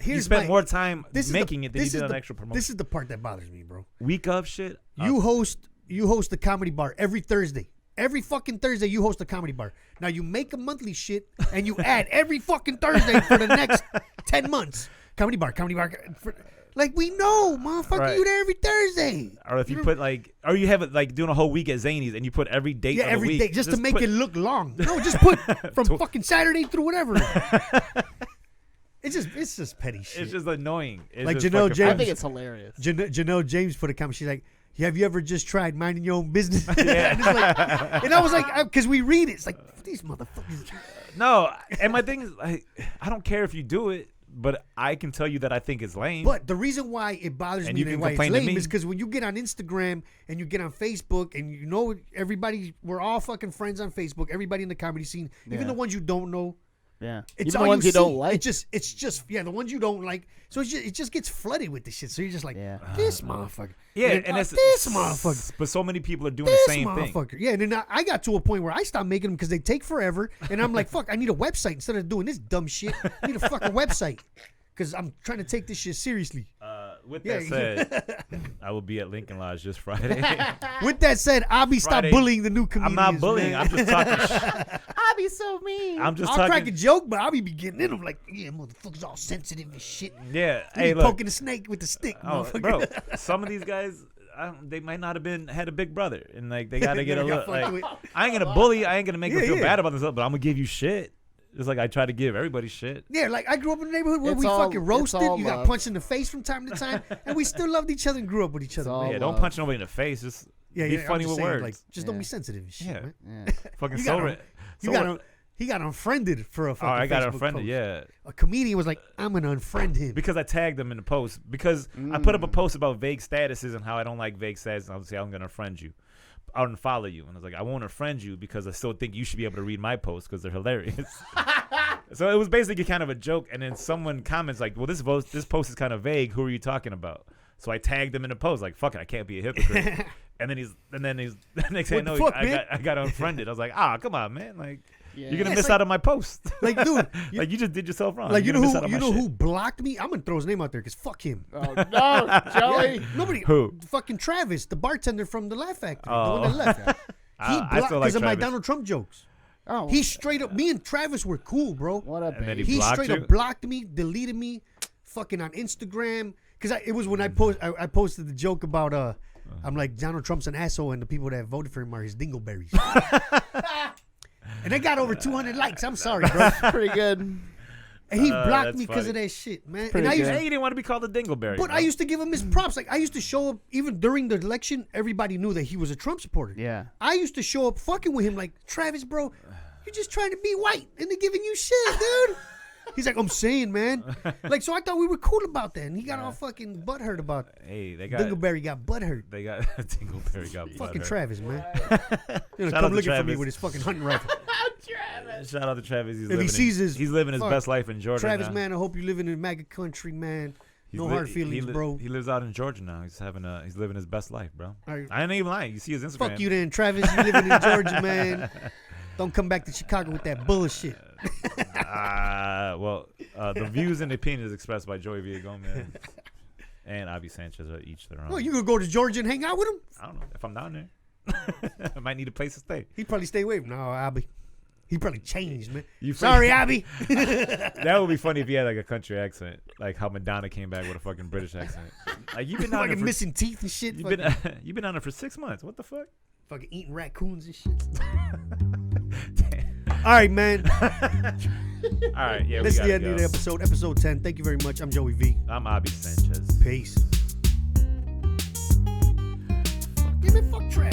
you spent more time making it than you did on extra promotion. This is the part that bothers me, bro. Week of shit. You host the comedy bar every Thursday. Every fucking Thursday you host a comedy bar. Now you make a monthly shit and you add every fucking Thursday for the next 10 months. Comedy bar. Like we know, motherfucker, Right. you there every Thursday. Or if you put like, or you have it like doing a whole week at Zany's and you put every date Yeah, of the every week. day just to make put- it look long. No, just put from fucking Saturday through whatever. It's just petty shit. It's just annoying. It's Like just Janelle fucking James- I think it's hilarious. Janelle James put a comment. She's like, "Have you ever just tried minding your own business?" Yeah. and, it's like, and I was like, because we read it, it's like these motherfuckers. No, and my thing is, like, I don't care if you do it, but I can tell you that I think it's lame. But the reason why it bothers And me you and can why it's complain to lame me. is because when you get on Instagram and you get on Facebook and you know everybody, we're all fucking friends on Facebook. Everybody in the comedy scene, even Yeah. the ones you don't know. Yeah. It's Even all the ones you see. don't like. It's just the ones you don't like. So it just gets flooded with this shit. So you're just like, Yeah. this motherfucker. yeah, then, and it's this motherfucker. But so many people are doing This the same thing. motherfucker. Yeah, and then I got to a point where I stopped making them because they take forever. And I'm like, fuck, I need a website instead of doing this dumb shit. I need a fucking website because I'm trying to take this shit seriously. With Yeah. that said, I will be at Lincoln Lodge this Friday. With that said, Abby, stop Friday. bullying the new comedians. I'm not bullying. man. I'm just talking. I'll be so mean. I'm just I'll crack a talking. joke, but I'll be getting in them like, yeah, motherfuckers all sensitive and shit. Yeah. You Hey, be look. poking the snake with the stick, Oh, motherfucker. bro, some of these guys, they might not have had a big brother, and like they gotta get a They got little. fucked Like, I ain't gonna bully. I ain't gonna make them Yeah, feel yeah. bad about themselves, but I'm gonna give you shit. It's like I try to give everybody shit. Yeah, like I grew up in a neighborhood where It's we all- fucking it's roasted. all You got love. punched in the face from time to time, and we still loved each other and grew up with each other. all man. Yeah, don't love. punch nobody in the face. Just be I'm funny just with saying, words. Like, just don't Yeah. be sensitive and shit, Yeah. man. Yeah. Fucking You got so. him. He got unfriended for a Oh, fucking I got Facebook unfriended. post. Yeah, A comedian was like, I'm gonna unfriend him. because I tagged them in the post because I put up a post about vague statuses and how I don't like vague statuses. And obviously, I'm gonna unfriend you. I'll unfollow you, and I was like, I won't unfriend you because I still think you should be able to read my posts because they're hilarious. So it was basically kind of a joke, and then someone comments like, "Well, this post is kind of vague. Who are you talking about?" So I tagged him in the post, like, "Fuck it, I can't be a hypocrite." and then he's the next thing I What the know, fuck, I man? got unfriended. I was like, come on, man, like Yeah. you're gonna Yeah, miss it's out on my post. Like, dude, like you just did yourself wrong. like You're you gonna know miss out on who my shit. blocked me? I'm gonna throw his name out there because fuck him. Oh no, Joey. Nobody. Who? Fucking Travis, the bartender from the Laugh Factory, the Oh. one that left. I still like because of my Travis. Donald Trump jokes. Oh, He straight up. Me and Travis were cool, bro. what up, And then baby? he He blocked straight you? up blocked me, deleted me, fucking on Instagram. Because it was when I posted the joke about I'm like, Donald Trump's an asshole, and the people that voted for him are his dingleberries. And I got over 200 likes. I'm sorry, bro. Pretty good. And he blocked that's me because funny. of that shit, man. Pretty And I used, good. Hey, you didn't want to be called a dingleberry. but bro. I used to give him his props. Like I used to show up even during the election. Everybody knew that he was a Trump supporter. Yeah. I used to show up fucking with him like, Travis, bro, you're just trying to be white and they're giving you shit, dude. He's like, I'm saying, man. Like, so I thought we were cool about that. And he got all fucking butthurt about it. Hey, they got Dingleberry got butthurt. They got Dingleberry got Fucking butthurt. Travis, man. You know, Shout out come to looking for me Travis. with his fucking hunting rifle. Shout out to Travis. If he sees his he's living his fuck, best life in Georgia Travis, now. man, I hope you living in MAGA country, man. He's No hard feelings, bro. He lives out in Georgia now. He's living his best life, bro. All right. I ain't even lying. You see his Instagram. Fuck you then, Travis. You living in Georgia, man. Don't come back to Chicago with that bullshit. The views and opinions expressed by Joey Villagomez and Avi Sanchez are each their own. Well, you gonna go to Georgia and hang out with him? I don't know if I'm down there. I might need a place to stay. He'd probably stay away from no, Abby. He probably changed, man. You Sorry, Abby. That would be funny if he had like a country accent, like how Madonna came back with a fucking British accent. Like you've been down there Fucking for, missing teeth and shit. you've Fucking, been you've been down there for 6 months. What the fuck? fucking eating raccoons and shit. All right, man. All right, yeah. This is we the gotta end go. of the episode. Episode 10. Thank you very much. I'm Joey V. I'm Avi Sanchez. Peace. Give me fuck Travis.